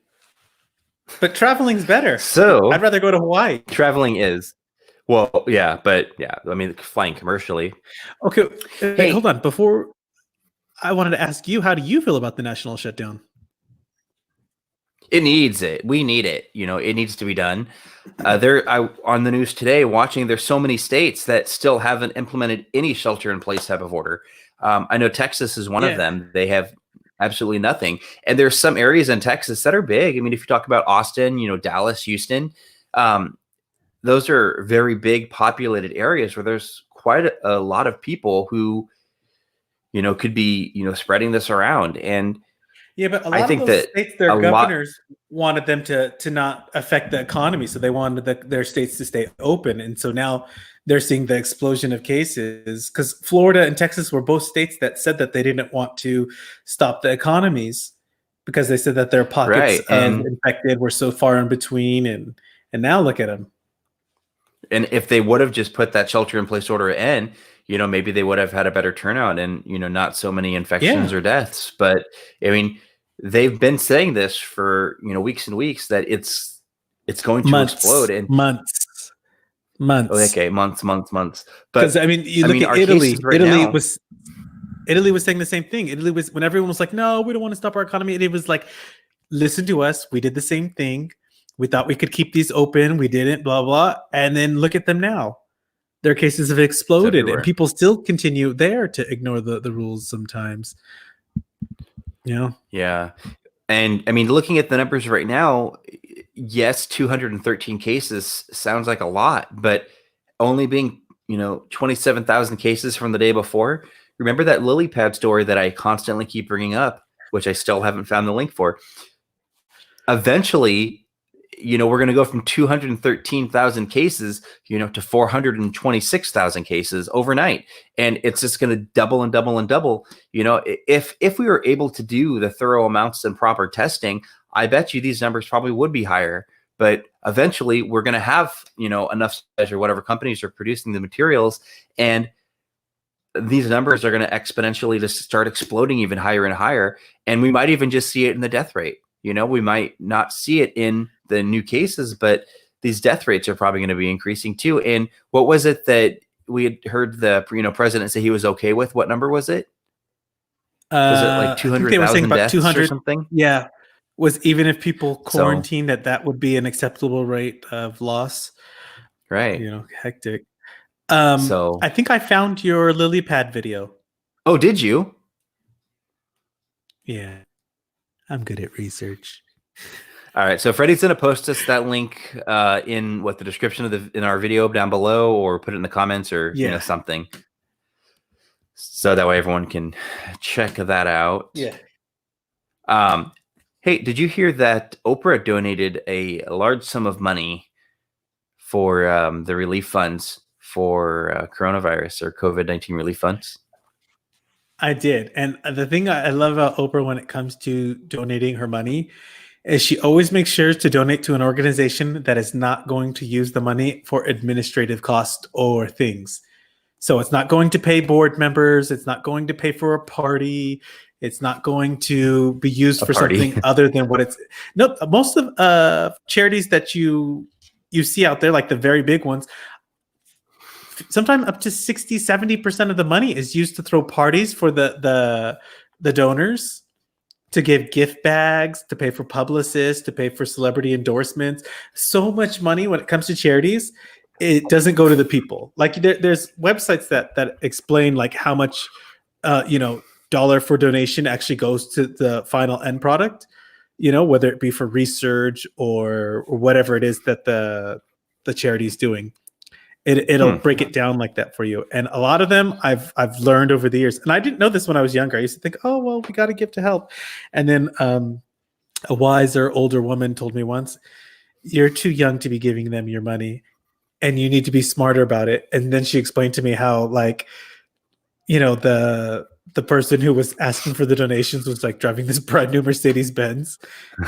Speaker 2: But traveling's better.
Speaker 1: So
Speaker 2: I'd rather go to Hawaii.
Speaker 1: Traveling is, well, yeah, but yeah, I mean, flying commercially.
Speaker 2: Okay, hey, hold on. Before, I wanted to ask you, how do you feel about the national shutdown?
Speaker 1: It needs it. We need it. It needs to be done. On the news today, watching, there's so many states that still haven't implemented any shelter-in-place type of order. I know Texas is one of them. They have absolutely nothing. And there's some areas in Texas that are big. I mean, if you talk about Austin, Dallas, Houston, those are very big populated areas where there's quite a lot of people who, could be, spreading this around. And
Speaker 2: Yeah, but a
Speaker 1: I
Speaker 2: lot of
Speaker 1: think
Speaker 2: those
Speaker 1: that
Speaker 2: states,
Speaker 1: a
Speaker 2: their
Speaker 1: lot,
Speaker 2: governors wanted them to not affect the economy, so they wanted their states to stay open, and so now they're seeing the explosion of cases because Florida and Texas were both states that said that they didn't want to stop the economies because they said that their pockets
Speaker 1: right.
Speaker 2: of infected were so far in between, and now look at them.
Speaker 1: And if they would have just put that shelter in place order in, maybe they would have had a better turnout and, not so many infections
Speaker 2: Yeah,
Speaker 1: or deaths. But I mean, they've been saying this for, weeks and weeks that it's going to explode.
Speaker 2: months,
Speaker 1: And
Speaker 2: months,
Speaker 1: oh,
Speaker 2: months.
Speaker 1: okay, months.
Speaker 2: Because
Speaker 1: But
Speaker 2: I mean, you
Speaker 1: I
Speaker 2: look
Speaker 1: mean,
Speaker 2: at
Speaker 1: our cases
Speaker 2: Italy.
Speaker 1: right now,
Speaker 2: Italy was saying the same thing. Italy was when everyone was like, "No, we don't want to stop our economy." It was like, "Listen to us. We did the same thing. We thought we could keep these open. We didn't. Blah blah." And then look at them now. Their cases have
Speaker 1: it's
Speaker 2: exploded, and
Speaker 1: everywhere.
Speaker 2: people still continue there to ignore the rules sometimes. You know,
Speaker 1: Yeah. And I mean, looking at the numbers right now, yes, 213 cases sounds like a lot, but only being, 27,000 cases from the day before. Remember that lily pad story that I constantly keep bringing up, which I still haven't found the link for. Eventually, we're going to go from 213,000 cases, to 426,000 cases overnight. And it's just going to double and double and double. If we were able to do the thorough amounts and proper testing, I bet you these numbers probably would be higher. But eventually we're going to have, enough or whatever companies are producing the materials, and these numbers are going to exponentially just start exploding even higher and higher. And we might even just see it in the death rate. We might not see it in the new cases, but these death rates are probably going to be increasing too. And what was it that we had heard the president say he was okay with? What number was it? Was it like
Speaker 2: I think they were saying
Speaker 1: 200,000
Speaker 2: about
Speaker 1: deaths or
Speaker 2: 200.
Speaker 1: something?
Speaker 2: Yeah, was even if people
Speaker 1: So,
Speaker 2: quarantine, that would be an acceptable rate of loss.
Speaker 1: right.
Speaker 2: Hectic.
Speaker 1: So,
Speaker 2: I think I found your lily pad video.
Speaker 1: oh, did you?
Speaker 2: Yeah, I'm good at research.
Speaker 1: All right, so Freddy's gonna post us that link in the description of in our video down below, or put it in the comments, or
Speaker 2: Yeah.
Speaker 1: something, so that way everyone can check that out.
Speaker 2: Yeah.
Speaker 1: Hey, did you hear that Oprah donated a large sum of money for the relief funds for coronavirus or COVID-19 relief funds?
Speaker 2: I did. And the thing I love about Oprah when it comes to donating her money is she always makes sure to donate to an organization that is not going to use the money for administrative cost or things. So it's not going to pay board members. It's not going to pay for a party. It's not going to be used for something other than what it's. No, most of charities that you see out there, like the very big ones, sometimes up to 60-70% of the money is used to throw parties for the donors, to give gift bags, to pay for publicists, to pay for celebrity endorsements. So much money when it comes to charities, it doesn't go to the people. Like there's websites that explain like how much dollar for donation actually goes to the final end product, whether it be for research or whatever it is that the charity is doing. It'll break it down like that for you. And a lot of them I've learned over the years. And I didn't know this when I was younger. I used to think, oh, well, we got to give to help. And then a wiser, older woman told me once, you're too young to be giving them your money and you need to be smarter about it. And then she explained to me how, like, the person who was asking for the donations was like driving this brand new Mercedes Benz.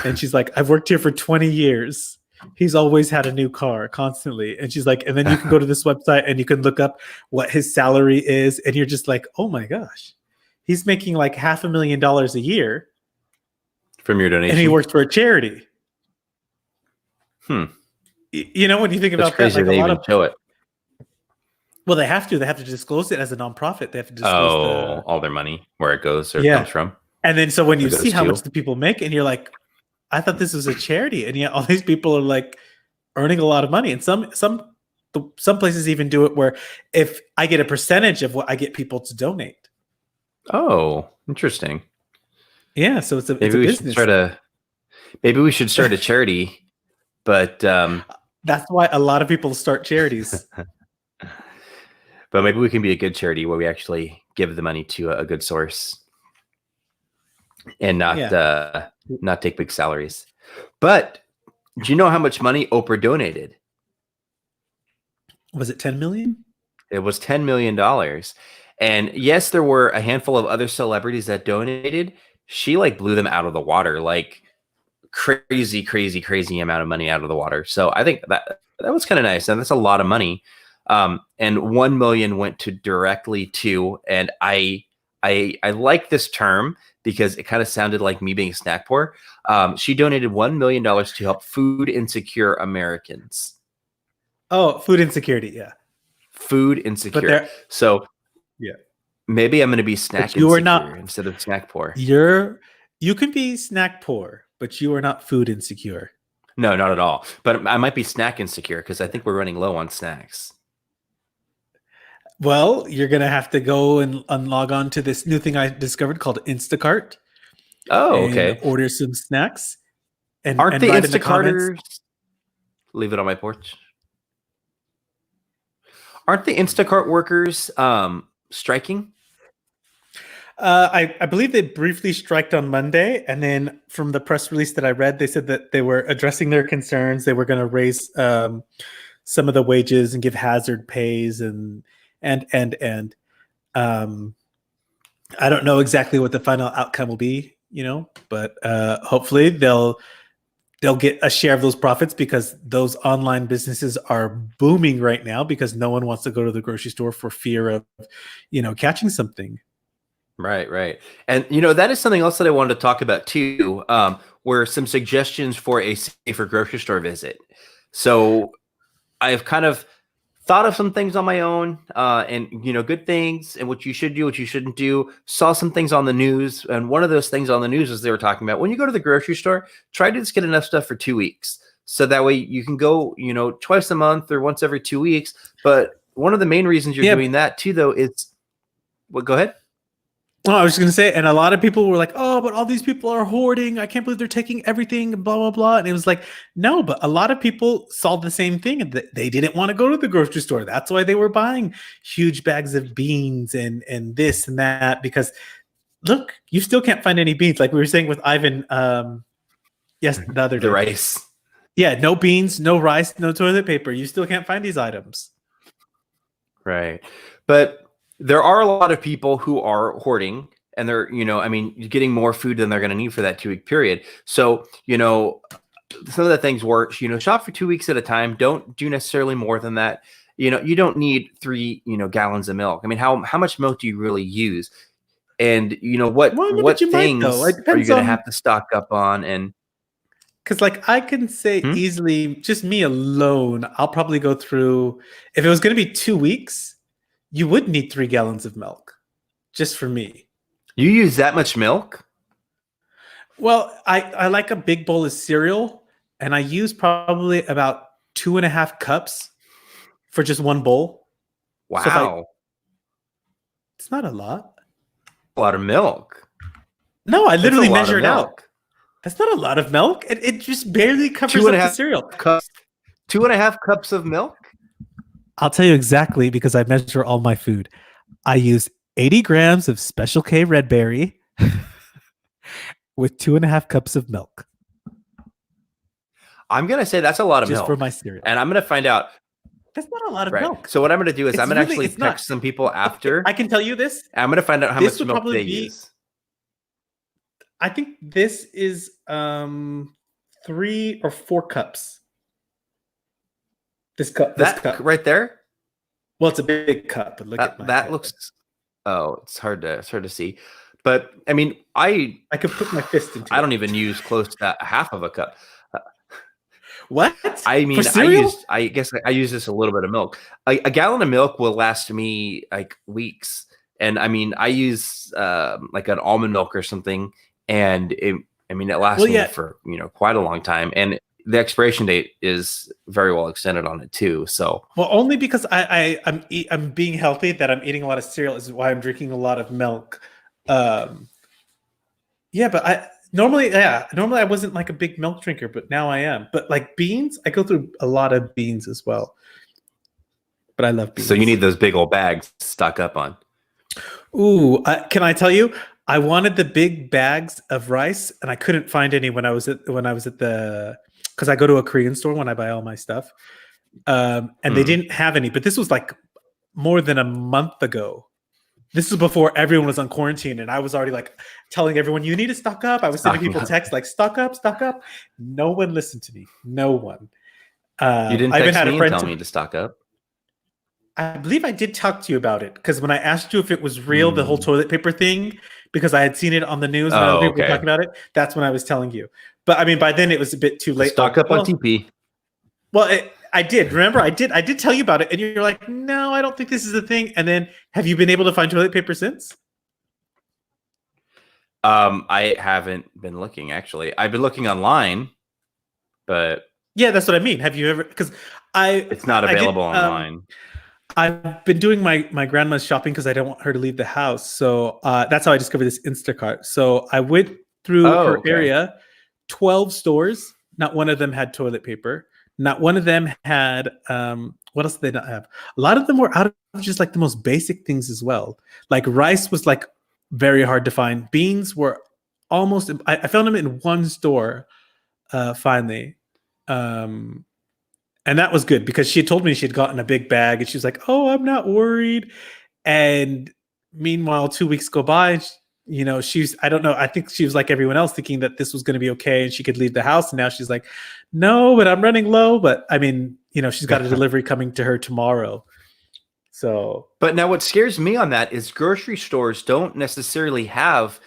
Speaker 2: And she's like, I've worked here for 20 years. He's always had a new car constantly. And she's like, and then you can go to this website and you can look up what his salary is. And you're just like, oh my gosh, he's making like $500,000 a year
Speaker 1: from your donation.
Speaker 2: And he works for a charity.
Speaker 1: When
Speaker 2: you think about
Speaker 1: crazy
Speaker 2: that, like
Speaker 1: they
Speaker 2: a lot
Speaker 1: even
Speaker 2: of,
Speaker 1: show it.
Speaker 2: well, they have to disclose it as a nonprofit. They have to disclose
Speaker 1: all their money, where it goes or
Speaker 2: Yeah.
Speaker 1: comes from.
Speaker 2: And then so when you see how
Speaker 1: to.
Speaker 2: much the people make, and you're like, I thought this was a charity, and yet all these people are like earning a lot of money. And some places even do it where if I get a percentage of what I get people to donate.
Speaker 1: Oh, interesting.
Speaker 2: Yeah, so it's a business.
Speaker 1: Maybe we should start a charity, but
Speaker 2: that's why a lot of people start charities.
Speaker 1: But maybe we can be a good charity where we actually give the money to a good source. and
Speaker 2: Yeah.
Speaker 1: not take big salaries. But do you know how much money Oprah donated?
Speaker 2: Was it 10 million?
Speaker 1: It was $10 million. And yes, there were a handful of other celebrities that donated. She like blew them out of the water, like crazy, crazy, crazy amount of money out of the water. So I think that was kind of nice, and that's a lot of money. And 1 million went to directly to, and I like this term because it kind of sounded like me being snack poor. She donated $1 million to help food insecure Americans.
Speaker 2: Oh, food insecurity. Yeah.
Speaker 1: Food
Speaker 2: But
Speaker 1: insecure. So
Speaker 2: yeah.
Speaker 1: maybe I'm going to be snack
Speaker 2: But you are
Speaker 1: insecure
Speaker 2: not,
Speaker 1: instead of snack poor.
Speaker 2: you can be snack poor, but you are not food insecure.
Speaker 1: No, not at all. But I might be snack insecure because I think we're running low on snacks.
Speaker 2: Well, you're going to have to go and log on to this new thing I discovered called Instacart
Speaker 1: Oh,
Speaker 2: and
Speaker 1: okay.
Speaker 2: order some snacks and,
Speaker 1: Aren't the
Speaker 2: write in the comments.
Speaker 1: Instacarters? Leave it on my porch. Aren't the Instacart workers striking?
Speaker 2: I believe they briefly striked on Monday, and then from the press release that I read, they said that they were addressing their concerns. They were going to raise some of the wages and give hazard pays and um, I don't know exactly what the final outcome will be, but hopefully they'll get a share of those profits because those online businesses are booming right now because no one wants to go to the grocery store for fear of, catching something.
Speaker 1: Right. And, that is something else that I wanted to talk about too, were some suggestions for a safer grocery store visit. So I've kind of thought of some things on my own, and, good things and what you should do, what you shouldn't do. Saw some things on the news. And one of those things on the news is they were talking about when you go to the grocery store, try to just get enough stuff for 2 weeks. So that way you can go, twice a month or once every 2 weeks. But one of the main reasons you're doing that too, though, is go ahead.
Speaker 2: Oh, I was just going to say, and a lot of people were like, oh, but all these people are hoarding. I can't believe they're taking everything and blah, blah, blah. And it was like, no, but a lot of people saw the same thing and they didn't want to go to the grocery store. That's why they were buying huge bags of beans and this and that, because look, you still can't find any beans. Like we were saying with Ivan, the other day.
Speaker 1: The rice.
Speaker 2: Yeah, no beans, no rice, no toilet paper. You still can't find these items.
Speaker 1: Right. But there are a lot of people who are hoarding and they're, getting more food than they're going to need for that 2-week period. So, some of the things were, shop for 2 weeks at a time. Don't do necessarily more than that. You don't need 3, gallons of milk. I mean, how much milk do you really use? And what things are you going to have to stock up on? And
Speaker 2: because like I can say easily, just me alone, I'll probably go through, if it was going to be 2 weeks, you would need 3 gallons of milk just for me.
Speaker 1: You use that much milk?
Speaker 2: Well, I like a big bowl of cereal, and I use probably about 2.5 cups for just one bowl.
Speaker 1: Wow.
Speaker 2: So it's not a lot.
Speaker 1: A lot of milk.
Speaker 2: No, I literally measured out. That's not a lot of milk. It just barely covers up the cereal.
Speaker 1: 2.5 cups of milk?
Speaker 2: I'll tell you exactly because I measure all my food. I use 80 grams of Special K Red Berry with 2.5 cups of milk.
Speaker 1: I'm going to say that's a lot of milk.
Speaker 2: Just for my cereal.
Speaker 1: And I'm going to find out.
Speaker 2: That's not a lot of milk.
Speaker 1: So what I'm going to do is I'm going to actually text some people after.
Speaker 2: I can tell you this.
Speaker 1: I'm going to find out how much milk they use.
Speaker 2: I think this is 3 or 4 cups. This cup
Speaker 1: right there.
Speaker 2: Well, it's a big cup, but look at
Speaker 1: that looks. Oh, it's hard to see, but I mean, I
Speaker 2: could put my fist into.
Speaker 1: I don't even use close to half of a cup.
Speaker 2: What?
Speaker 1: I mean, I guess I use this a little bit of milk. A gallon of milk will last me like weeks, and I mean, I use like an almond milk or something, and it lasts me for quite a long time, and the expiration date is very well extended on it too. So,
Speaker 2: well, only because I'm being healthy, that I'm eating a lot of cereal is why I'm drinking a lot of milk. But normally I wasn't like a big milk drinker, but now I am. But like beans, I go through a lot of beans as well. But I love beans.
Speaker 1: So you need those big old bags to stock up on.
Speaker 2: Ooh, can I tell you? I wanted the big bags of rice, and I couldn't find any when I was at the because I go to a Korean store when I buy all my stuff, and they
Speaker 1: Hmm.
Speaker 2: didn't have any. But this was like more than a month ago. This is before everyone was on quarantine, and I was already like telling everyone, "You need to stock up." I was sending
Speaker 1: Stocking
Speaker 2: people
Speaker 1: up.
Speaker 2: texts like, "Stock up, stock up." No one listened to me. No one.
Speaker 1: You didn't
Speaker 2: I even
Speaker 1: text
Speaker 2: had a
Speaker 1: me and
Speaker 2: friend.
Speaker 1: tell me to stock up.
Speaker 2: I believe I did talk to you about it because when I asked you if it was real, the whole
Speaker 1: Hmm.
Speaker 2: toilet paper thing, because I had seen it on the news and other
Speaker 1: Oh,
Speaker 2: people were talking
Speaker 1: okay.
Speaker 2: about it, that's when I was telling you. But I mean, by then it was a bit too
Speaker 1: So
Speaker 2: late.
Speaker 1: stock
Speaker 2: Like,
Speaker 1: up on TP.
Speaker 2: I did. Remember, I did tell you about it, and you're like, "No, I don't think this is a thing." And then, have you been able to find toilet paper since?
Speaker 1: I haven't been looking actually. I've been looking online, but
Speaker 2: Yeah, that's what I mean. Have you ever? Because
Speaker 1: it's not
Speaker 2: I did.
Speaker 1: available online.
Speaker 2: I've been doing my grandma's shopping because I don't want her to leave the house. So that's how I discovered this Instacart. So I went through
Speaker 1: Oh,
Speaker 2: her
Speaker 1: okay.
Speaker 2: area, 12 stores. Not one of them had toilet paper. Not one of them had what else did they not have? A lot of them were out of just like the most basic things as well. Like rice was like very hard to find. Beans were almost I found them in one store finally. Um and that was good because she had told me she had gotten a big bag and she was like, "Oh, I'm not worried." And meanwhile, 2 weeks go by. She's, I don't know. I think she was like everyone else thinking that this was going to be okay and she could leave the house. And now she's like, "No, but I'm running low." But I mean, she's got a delivery coming to her tomorrow. So,
Speaker 1: But now what scares me on that is grocery stores don't necessarily have,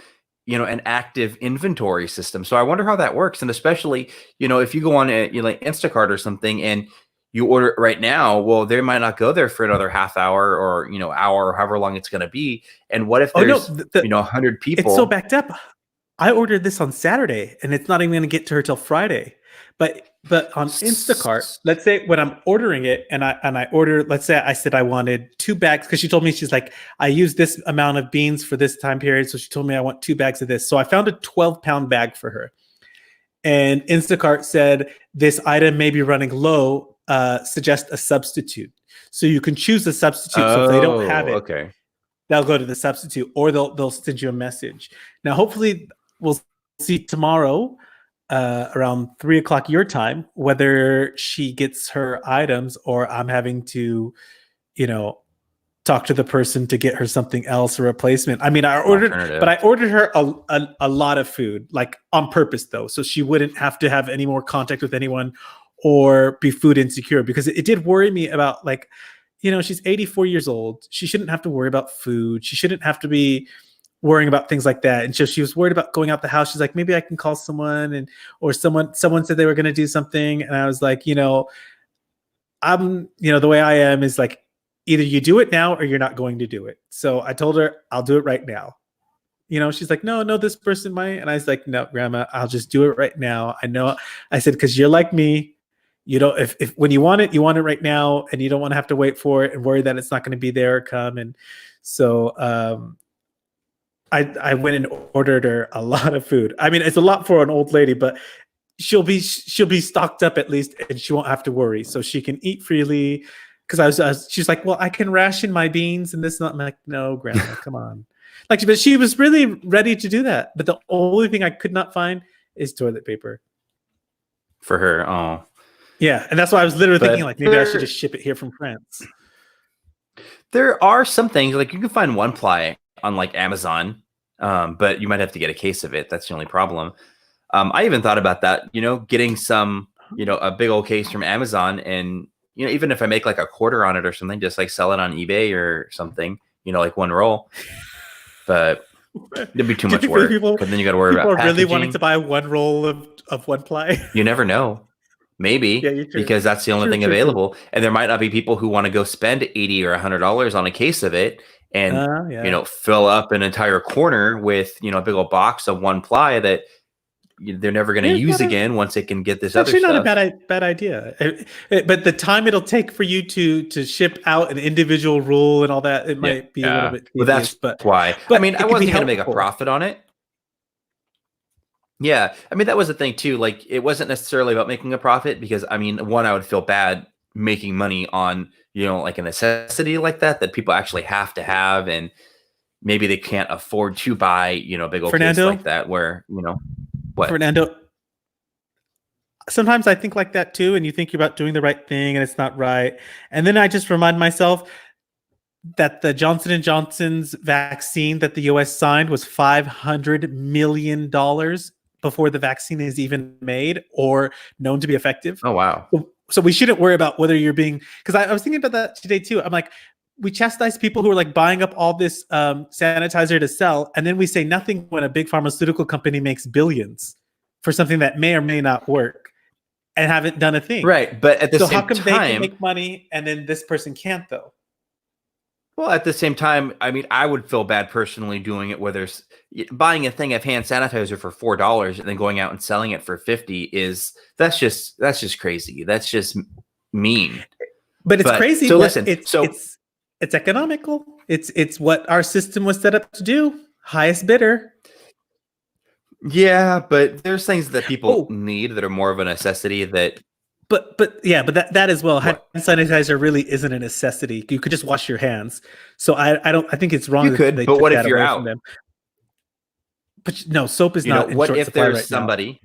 Speaker 1: an active inventory system. So I wonder how that works. And especially, if you go on like Instacart or something and you order it right now, well, they might not go there for another half hour or, hour, or however long it's going to be. And what if
Speaker 2: oh no,
Speaker 1: there's, 100
Speaker 2: it's so
Speaker 1: people?
Speaker 2: backed up. I ordered this on Saturday and it's not even going to get to her till Friday. But on Instacart, let's say when I'm ordering it and I order, let's say I said I wanted 2 bags because she told me she's like, I use this amount of beans for this time period. So she told me I want 2 bags of this. So I found a 12-pound bag for her. And Instacart said this item may be running low, suggest a substitute. So you can choose a substitute. So if they don't have
Speaker 1: Oh,
Speaker 2: it,
Speaker 1: okay.
Speaker 2: they'll go to the substitute or they'll send you a message. Now, hopefully, we'll see tomorrow around 3 o'clock your time whether she gets her items or I'm having to, you know, talk to the person to get her something else, a replacement. I mean,
Speaker 1: An alternative.
Speaker 2: I ordered her a lot of food, like on purpose though, so she wouldn't have to have any more contact with anyone or be food insecure because it did worry me about like, she's 84 years old. She shouldn't have to worry about food. She shouldn't have to be worrying about things like that. And so she was worried about going out the house. She's like, maybe I can call someone or someone said they were going to do something. And I was like, the way I am is like, either you do it now or you're not going to do it. So I told her, I'll do it right now. She's like, no, this person might. And I was like, no, grandma, I'll just do it right now. I know. I said, because you're like me. You don't, if when you want it right now and you don't want to have to wait for it and worry that it's not going to be there or come. And so, I went and ordered her a lot of food. I mean, it's a lot for an old lady, but she'll be stocked up at least, and she won't have to worry, so she can eat freely. Because she's like, well, I can ration my beans and this. Not I'm like, no, grandma, come on. Like, but she was really ready to do that. But the only thing I could not find is toilet paper
Speaker 1: For her. Oh,
Speaker 2: Yeah, and that's why I was literally thinking,
Speaker 1: but
Speaker 2: like, maybe I should just ship it here from France.
Speaker 1: there are some things like you can find one ply on like Amazon, but you might have to get a case of it. That's the only problem. I even thought about that, getting some, a big old case from Amazon and, even if I make like a quarter on it or something, just like sell it on eBay or something, like one roll, but it'd be too
Speaker 2: Do you
Speaker 1: much
Speaker 2: think really
Speaker 1: work because then you got to worry
Speaker 2: people
Speaker 1: about
Speaker 2: are really wanting to
Speaker 1: packaging.
Speaker 2: buy one roll of one ply?
Speaker 1: You never know.
Speaker 2: Yeah,
Speaker 1: Maybe
Speaker 2: you're true.
Speaker 1: because that's the only thing
Speaker 2: True.
Speaker 1: available. And there might not be people who want to go spend 80 or $100 on a case of it and,
Speaker 2: Yeah.
Speaker 1: fill up an entire corner with, a big old box of one ply that they're never going to
Speaker 2: Yeah,
Speaker 1: use again once they can get
Speaker 2: it's
Speaker 1: this other
Speaker 2: actually not a
Speaker 1: stuff.
Speaker 2: bad idea. But the time it'll take for you to ship out an individual rule and all that, it
Speaker 1: Yeah.
Speaker 2: might be a little
Speaker 1: Yeah.
Speaker 2: bit
Speaker 1: Well,
Speaker 2: tedious.
Speaker 1: that's why. I mean, I
Speaker 2: It could be
Speaker 1: wasn't going to make a
Speaker 2: helpful.
Speaker 1: profit on it. Yeah. I mean, that was the thing too. Like, it wasn't necessarily about making a profit because, I mean, one, I would feel bad making money on, like a necessity like that people actually have to have. And, maybe they can't afford to buy, a big old case
Speaker 2: Fernando,
Speaker 1: like that where, what?
Speaker 2: Fernando, sometimes I think like that too, and you think you're about doing the right thing and it's not right. And then I just remind myself that the Johnson and Johnson's vaccine that the US signed was $500 million before the vaccine is even made or known to be effective.
Speaker 1: Oh, wow.
Speaker 2: So we shouldn't worry about whether you're being, because I was thinking about that today too. I'm like, we chastise people who are like buying up all this sanitizer to sell, and then we say nothing when a big pharmaceutical company makes billions for something that may or may not work and haven't done a thing.
Speaker 1: Right. But at the
Speaker 2: So
Speaker 1: same
Speaker 2: how come they can make money and then this person can't though?
Speaker 1: well, at the same time, I mean, I would feel bad personally doing it, whether it's buying a thing of hand sanitizer for $4 and then going out and selling it for 50 that's just crazy. That's just mean.
Speaker 2: But it's crazy.
Speaker 1: So
Speaker 2: but
Speaker 1: listen,
Speaker 2: it's economical. It's what our system was set up to do. Highest bidder.
Speaker 1: Yeah, but there's things that people need that are more of a necessity that.
Speaker 2: But that as well. Hand sanitizer really isn't a necessity. You could just wash your hands. So I think it's wrong.
Speaker 1: You could, but what if you're out?
Speaker 2: But no, soap is not.
Speaker 1: What if there's somebody?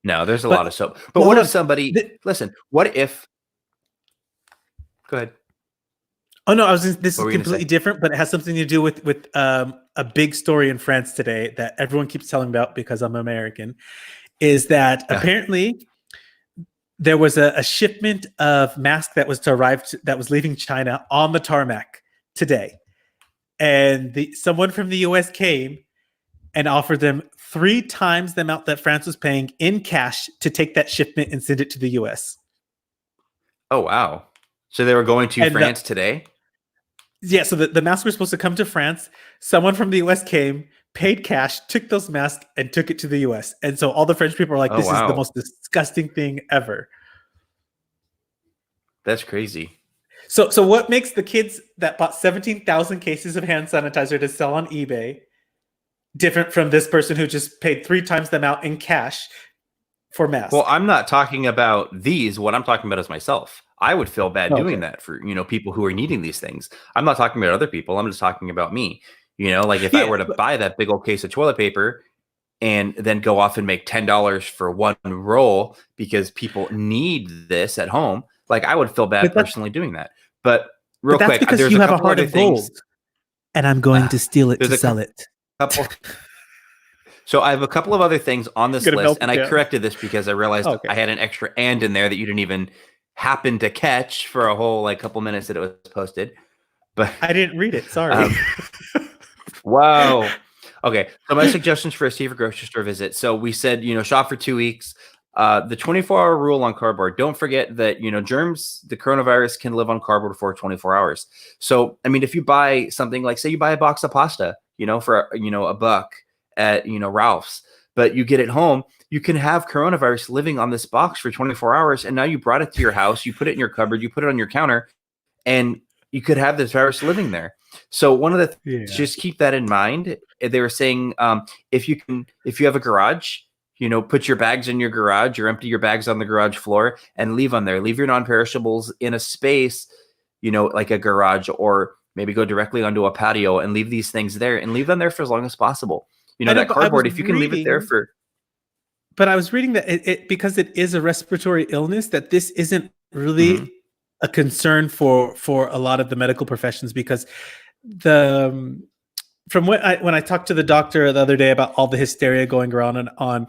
Speaker 1: No, there's a lot of soap. But what if somebody? Listen, what if? Go ahead.
Speaker 2: Oh no, this is completely different, but it has something to do with a big story in France today that everyone keeps telling about because I'm American. Is that apparently there was a shipment of masks that was to arrive that was leaving China on the tarmac today, and someone from the US came and offered them 3 times the amount that France was paying in cash to take that shipment and send it to the US.
Speaker 1: Oh wow! So they were going to France today?
Speaker 2: Yeah, so the masks were supposed to come to France. Someone from the US came, paid cash, took those masks, and took it to the US. And so all the French people are like, this is the most disgusting thing ever.
Speaker 1: That's crazy.
Speaker 2: So what makes the kids that bought 17,000 cases of hand sanitizer to sell on eBay different from this person who just paid 3 times the amount in cash for masks?
Speaker 1: Well, I'm not talking about these. What I'm talking about is myself. I would feel bad doing that for, people who are needing these things. I'm not talking about other people. I'm just talking about me. Like if I were to buy that big old case of toilet paper and then go off and make $10 for one roll because people need this at home, like I would feel bad personally doing that. But real quick,
Speaker 2: because
Speaker 1: there's
Speaker 2: you
Speaker 1: a
Speaker 2: have a
Speaker 1: couple
Speaker 2: heart
Speaker 1: other
Speaker 2: of gold, and I'm going to steal it to sell it.
Speaker 1: So I have a couple of other things on this list, and I corrected this because I realized I had an extra "and" in there that you didn't even happen to catch for a whole couple minutes that it was posted. But
Speaker 2: I didn't read it. Sorry.
Speaker 1: Wow. Okay. So my suggestions for a safer grocery store visit. So we said, shop for 2 weeks. The 24-hour rule on cardboard. Don't forget that, germs, the coronavirus can live on cardboard for 24 hours. So, I mean, if you buy something like, say you buy a box of pasta, for, $1 at, Ralph's, but you get it home, you can have coronavirus living on this box for 24 hours. And now you brought it to your house, you put it in your cupboard, you put it on your counter, and you could have this virus living there. So one of the things, just keep that in mind. They were saying, if you have a garage, put your bags in your garage or empty your bags on the garage floor and leave them there. Leave your non-perishables in a space, like a garage, or maybe go directly onto a patio and leave these things there and leave them there for as long as possible. That cardboard, if you can leave it there for.
Speaker 2: But I was reading that it because it is a respiratory illness, that this isn't really a concern for a lot of the medical professions, because from when I talked to the doctor the other day about all the hysteria going around on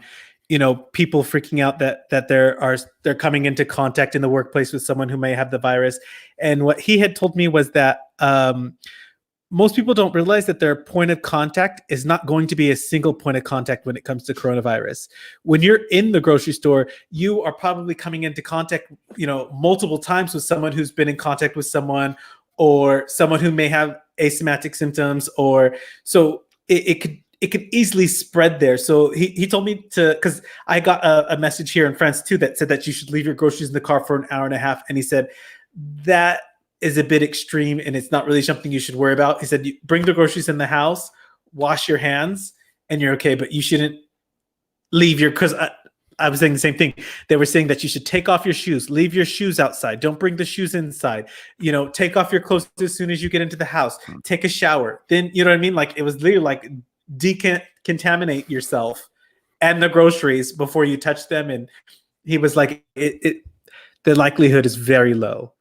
Speaker 2: people freaking out that they're coming into contact in the workplace with someone who may have the virus, and what he had told me was that most people don't realize that their point of contact is not going to be a single point of contact when it comes to coronavirus. When you're in the grocery store, you are probably coming into contact, multiple times with someone who's been in contact with someone, or someone who may have asymptomatic symptoms, or so it could easily spread there. So he told me because I got a message here in France too that said that you should leave your groceries in the car for an hour and a half, and he said that is a bit extreme and it's not really something you should worry about. He said, you bring the groceries in the house, wash your hands, and you're okay, but you shouldn't leave because I was saying the same thing. They were saying that you should take off your shoes, leave your shoes outside, don't bring the shoes inside. Take off your clothes as soon as you get into the house. Take a shower. Then you know what I mean. Like it was literally like decontaminate yourself and the groceries before you touch them. And he was like, the likelihood is very low.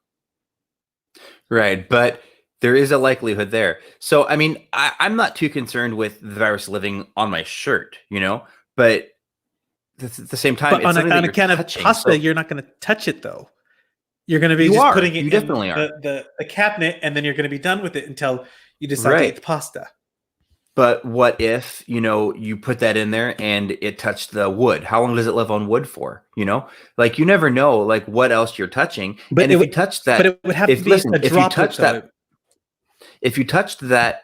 Speaker 1: Right, but there is a likelihood there. So, I mean, I'm not too concerned with the virus living on my shirt, but at the same time,
Speaker 2: But
Speaker 1: it's
Speaker 2: on
Speaker 1: something
Speaker 2: a
Speaker 1: that
Speaker 2: can
Speaker 1: you're
Speaker 2: of
Speaker 1: touching.
Speaker 2: pasta,
Speaker 1: So
Speaker 2: you're not going to touch it though. You're going to be
Speaker 1: you
Speaker 2: just
Speaker 1: are.
Speaker 2: putting it
Speaker 1: You
Speaker 2: in
Speaker 1: definitely are.
Speaker 2: the cabinet, and then you're going to be done with it until you decide to eat
Speaker 1: Right.
Speaker 2: the pasta.
Speaker 1: But what if, you put that in there and it touched the wood? How long does it live on wood for? Like you never know like what else you're touching.
Speaker 2: But
Speaker 1: And if you touch that,
Speaker 2: it would have to
Speaker 1: if
Speaker 2: be
Speaker 1: listen,
Speaker 2: a droplet though.
Speaker 1: if you touched that,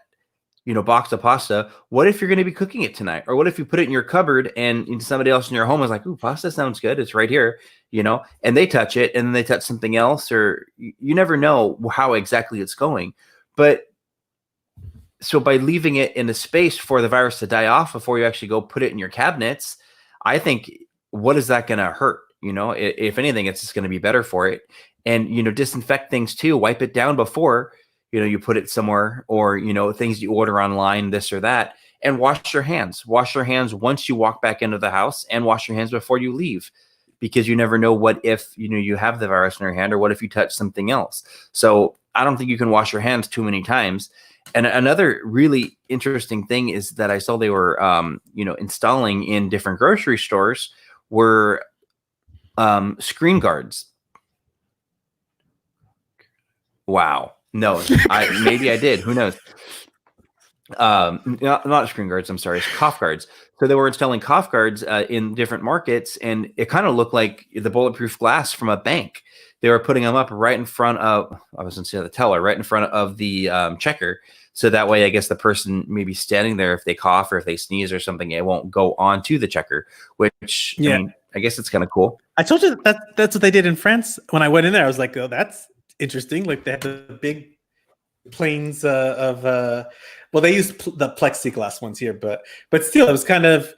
Speaker 1: box of pasta, what if you're going to be cooking it tonight? Or what if you put it in your cupboard and somebody else in your home is like, ooh, pasta sounds good. It's right here, and they touch it and then they touch something else, or you never know how exactly it's going. But so by leaving it in a space for the virus to die off before you actually go put it in your cabinets, I think, what is that going to hurt? If anything, it's just going to be better for it. And, disinfect things too, wipe it down before, you put it somewhere, or, things you order online, this or that, and wash your hands once you walk back into the house, and wash your hands before you leave, because you never know what if, you have the virus in your hand, or what if you touch something else. So I don't think you can wash your hands too many times. And another really interesting thing is that I saw they were, installing in different grocery stores were screen guards. Wow. No, maybe I did. Who knows? Not screen guards. I'm sorry, cough guards. So they were installing cough guards in different markets, and it kind of looked like the bulletproof glass from a bank. They were putting them up right in front of, I was going to say the teller, right in front of the checker. So that way, I guess the person may be standing there, if they cough or if they sneeze or something, it won't go on to the checker, which, I mean, I guess it's kind of cool.
Speaker 2: I told you that's what they did in France. When I went in there, I was like, oh, that's interesting. Like they had the big planes of, well, they used the plexiglass ones here, but still, it was kind of,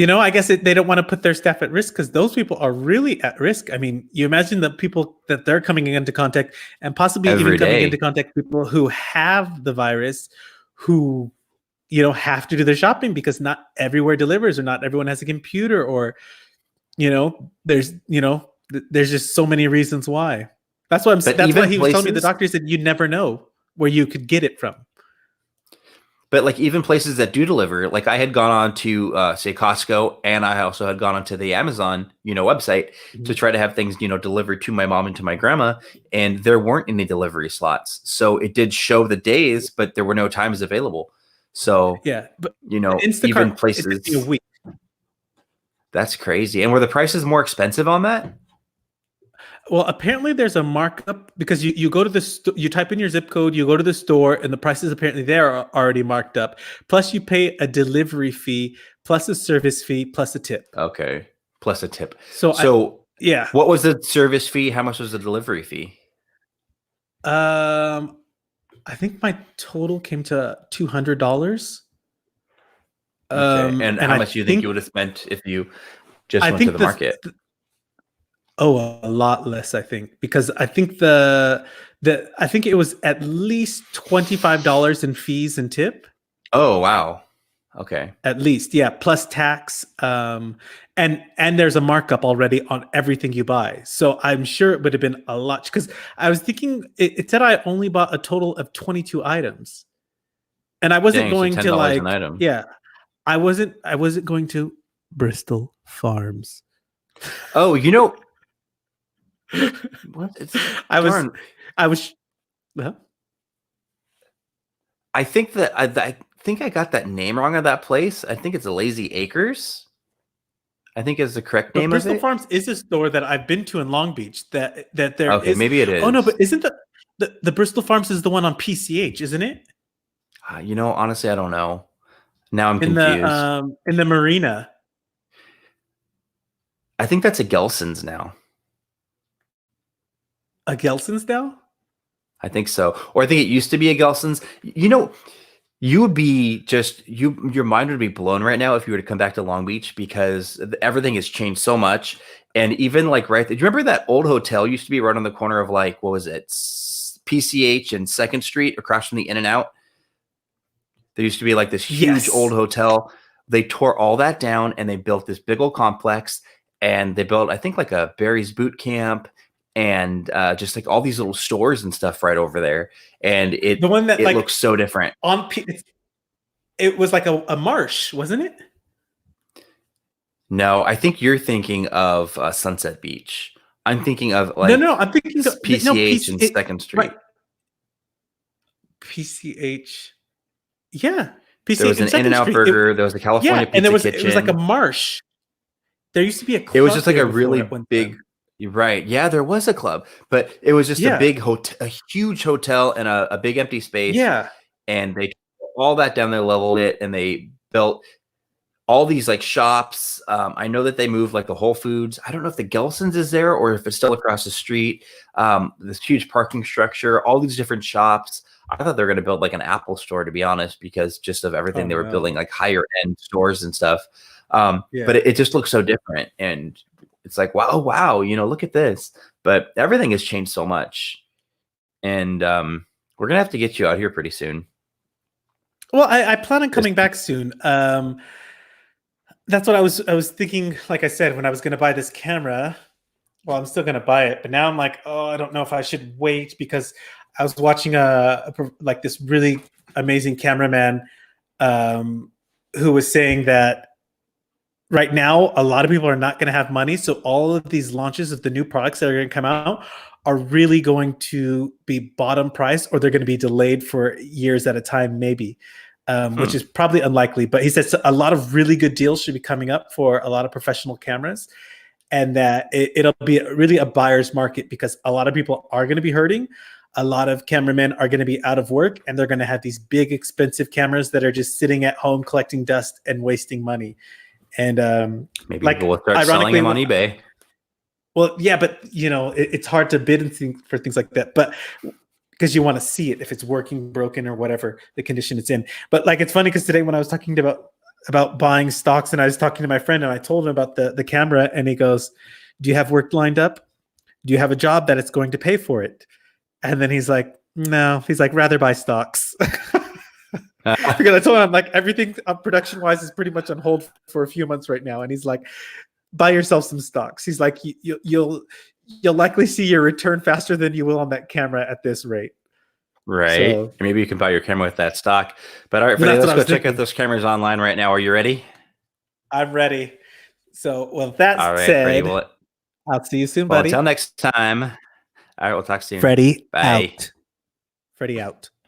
Speaker 2: I guess they don't want to put their staff at risk, because those people are really at risk. I mean, you imagine the people that they're coming into contact, and possibly
Speaker 1: Every
Speaker 2: even coming
Speaker 1: day.
Speaker 2: into contact with people who have the virus, who, have to do their shopping, because not everywhere delivers, or not everyone has a computer, or, there's just so many reasons why. That's why that's why he was telling me, the doctor said you never know where you could get it from.
Speaker 1: But like even places that do deliver, like I had gone on to say Costco, and I also had gone onto the Amazon, website to try to have things, delivered to my mom and to my grandma, and there weren't any delivery slots. So it did show the days, but there were no times available. So
Speaker 2: yeah, but
Speaker 1: even places,
Speaker 2: a week.
Speaker 1: That's crazy. And were the prices more expensive on that?
Speaker 2: Well, apparently there's a markup, because you go to you type in your zip code, you go to the store, and the prices apparently there are already marked up. Plus you pay a delivery fee, plus a service fee, plus a tip.
Speaker 1: Okay. Plus a tip.
Speaker 2: So yeah.
Speaker 1: What was the service fee? How much was the delivery fee?
Speaker 2: I think my total came to $200.
Speaker 1: Okay. And how much do you think you would have spent if you just went to the market?
Speaker 2: A lot less, I think, because I think I think it was at least $25 in fees and tip.
Speaker 1: Oh, wow. Okay.
Speaker 2: At least, yeah, plus tax. And there's a markup already on everything you buy. So I'm sure it would have been a lot, because I was thinking it said I only bought a total of 22 items. And I wasn't going to like,
Speaker 1: an item.
Speaker 2: Yeah, I wasn't going to Bristol Farms.
Speaker 1: Oh, what?
Speaker 2: I was. Huh?
Speaker 1: I think that I think I got that name wrong of that place. I think it's a Lazy Acres. I think is the correct name.
Speaker 2: Bristol Farms is a store that I've been to in Long Beach. That there.
Speaker 1: Okay, maybe it is.
Speaker 2: Oh no, but isn't the Bristol Farms is the one on PCH, isn't it?
Speaker 1: Honestly, I don't know. Now I'm confused.
Speaker 2: In the marina.
Speaker 1: I think that's a Gelson's now.
Speaker 2: A Gelson's now?
Speaker 1: I think so. Or I think it used to be a Gelson's. You would be just your mind would be blown right now if you were to come back to Long Beach because everything has changed so much. And even like do you remember that old hotel used to be right on the corner of like what was it? PCH and Second Street across from the In and Out? There used to be like this huge old
Speaker 2: Yes.
Speaker 1: hotel. They tore all that down and they built this big old complex. And they built, I think, like a Barry's Boot Camp and just like all these little stores and stuff right over there. And
Speaker 2: The one that
Speaker 1: it
Speaker 2: like
Speaker 1: looks so different.
Speaker 2: it was like a marsh, wasn't it?
Speaker 1: No, I think you're thinking of Sunset Beach. I'm thinking of
Speaker 2: No,
Speaker 1: like
Speaker 2: no, I'm thinking of, no
Speaker 1: PCH and Second Street.
Speaker 2: right. PCH. Yeah.
Speaker 1: There
Speaker 2: PCH
Speaker 1: was
Speaker 2: and
Speaker 1: an In
Speaker 2: Second
Speaker 1: and Out
Speaker 2: Street.
Speaker 1: Burger. There was a California
Speaker 2: Yeah, and
Speaker 1: Pizza
Speaker 2: it was like a
Speaker 1: Kitchen.
Speaker 2: marsh. There used to be a
Speaker 1: It was
Speaker 2: club
Speaker 1: just like a
Speaker 2: there before
Speaker 1: really
Speaker 2: at one
Speaker 1: big,
Speaker 2: time.
Speaker 1: you're right. Yeah, there was a club, but it was just a
Speaker 2: Yeah.
Speaker 1: big hotel, a huge hotel and a big empty space.
Speaker 2: Yeah.
Speaker 1: And they took all that down, they leveled it, and they built all these like shops. I know that they moved like the Whole Foods. I don't know if the Gelson's is there or if it's still across the street. This huge parking structure, all these different shops. I thought they were going to build like an Apple store, to be honest, because just of everything
Speaker 2: Oh
Speaker 1: they were
Speaker 2: no.
Speaker 1: building, like higher end stores and stuff.
Speaker 2: Yeah.
Speaker 1: But it just looks so different, and it's like, wow, wow, look at this. But everything has changed so much, and we're gonna have to get you out here pretty soon.
Speaker 2: Well, I plan on coming back soon. That's what I was thinking. Like I said, when I was going to buy this camera, well, I'm still going to buy it, but now I'm like, oh, I don't know if I should wait because I was watching like this really amazing cameraman who was saying that right now a lot of people are not going to have money, so all of these launches of the new products that are going to come out are really going to be bottom price, or they're going to be delayed for years at a time, maybe. Which is probably unlikely. But he says a lot of really good deals should be coming up for a lot of professional cameras, and that it'll be really a buyer's market because a lot of people are going to be hurting. A lot of cameramen are going to be out of work, and they're going to have these big, expensive cameras that are just sitting at home collecting dust and wasting money. And
Speaker 1: Maybe
Speaker 2: like,
Speaker 1: we'll start selling
Speaker 2: ironically,
Speaker 1: them on eBay.
Speaker 2: well, yeah, but it's hard to bid for things like that. But because you want to see it if it's working, broken, or whatever the condition it's in. But like, it's funny because today when I was talking about buying stocks, and I was talking to my friend, and I told him about the camera, and he goes, "Do you have work lined up? Do you have a job that it's going to pay for it?" And then he's like, "No." He's like, "Rather buy stocks." Because I told him, I'm like, everything production wise is pretty much on hold for a few months right now, and he's like, "Buy yourself some stocks." He's like, "You'll likely see your return faster than you will on that camera at this rate."
Speaker 1: Right.
Speaker 2: So,
Speaker 1: Maybe you can buy your camera with that stock. But all right, Freddy,
Speaker 2: that's what
Speaker 1: let's
Speaker 2: I
Speaker 1: go
Speaker 2: was
Speaker 1: check out
Speaker 2: thinking.
Speaker 1: those cameras online right now. Are you ready?
Speaker 2: I'm ready. So, well,
Speaker 1: All
Speaker 2: that
Speaker 1: right, Freddy.
Speaker 2: said, I'll see you soon,
Speaker 1: Well,
Speaker 2: buddy.
Speaker 1: until next time. All right, we'll talk soon.
Speaker 2: Freddy
Speaker 1: Bye.
Speaker 2: out. Freddy out.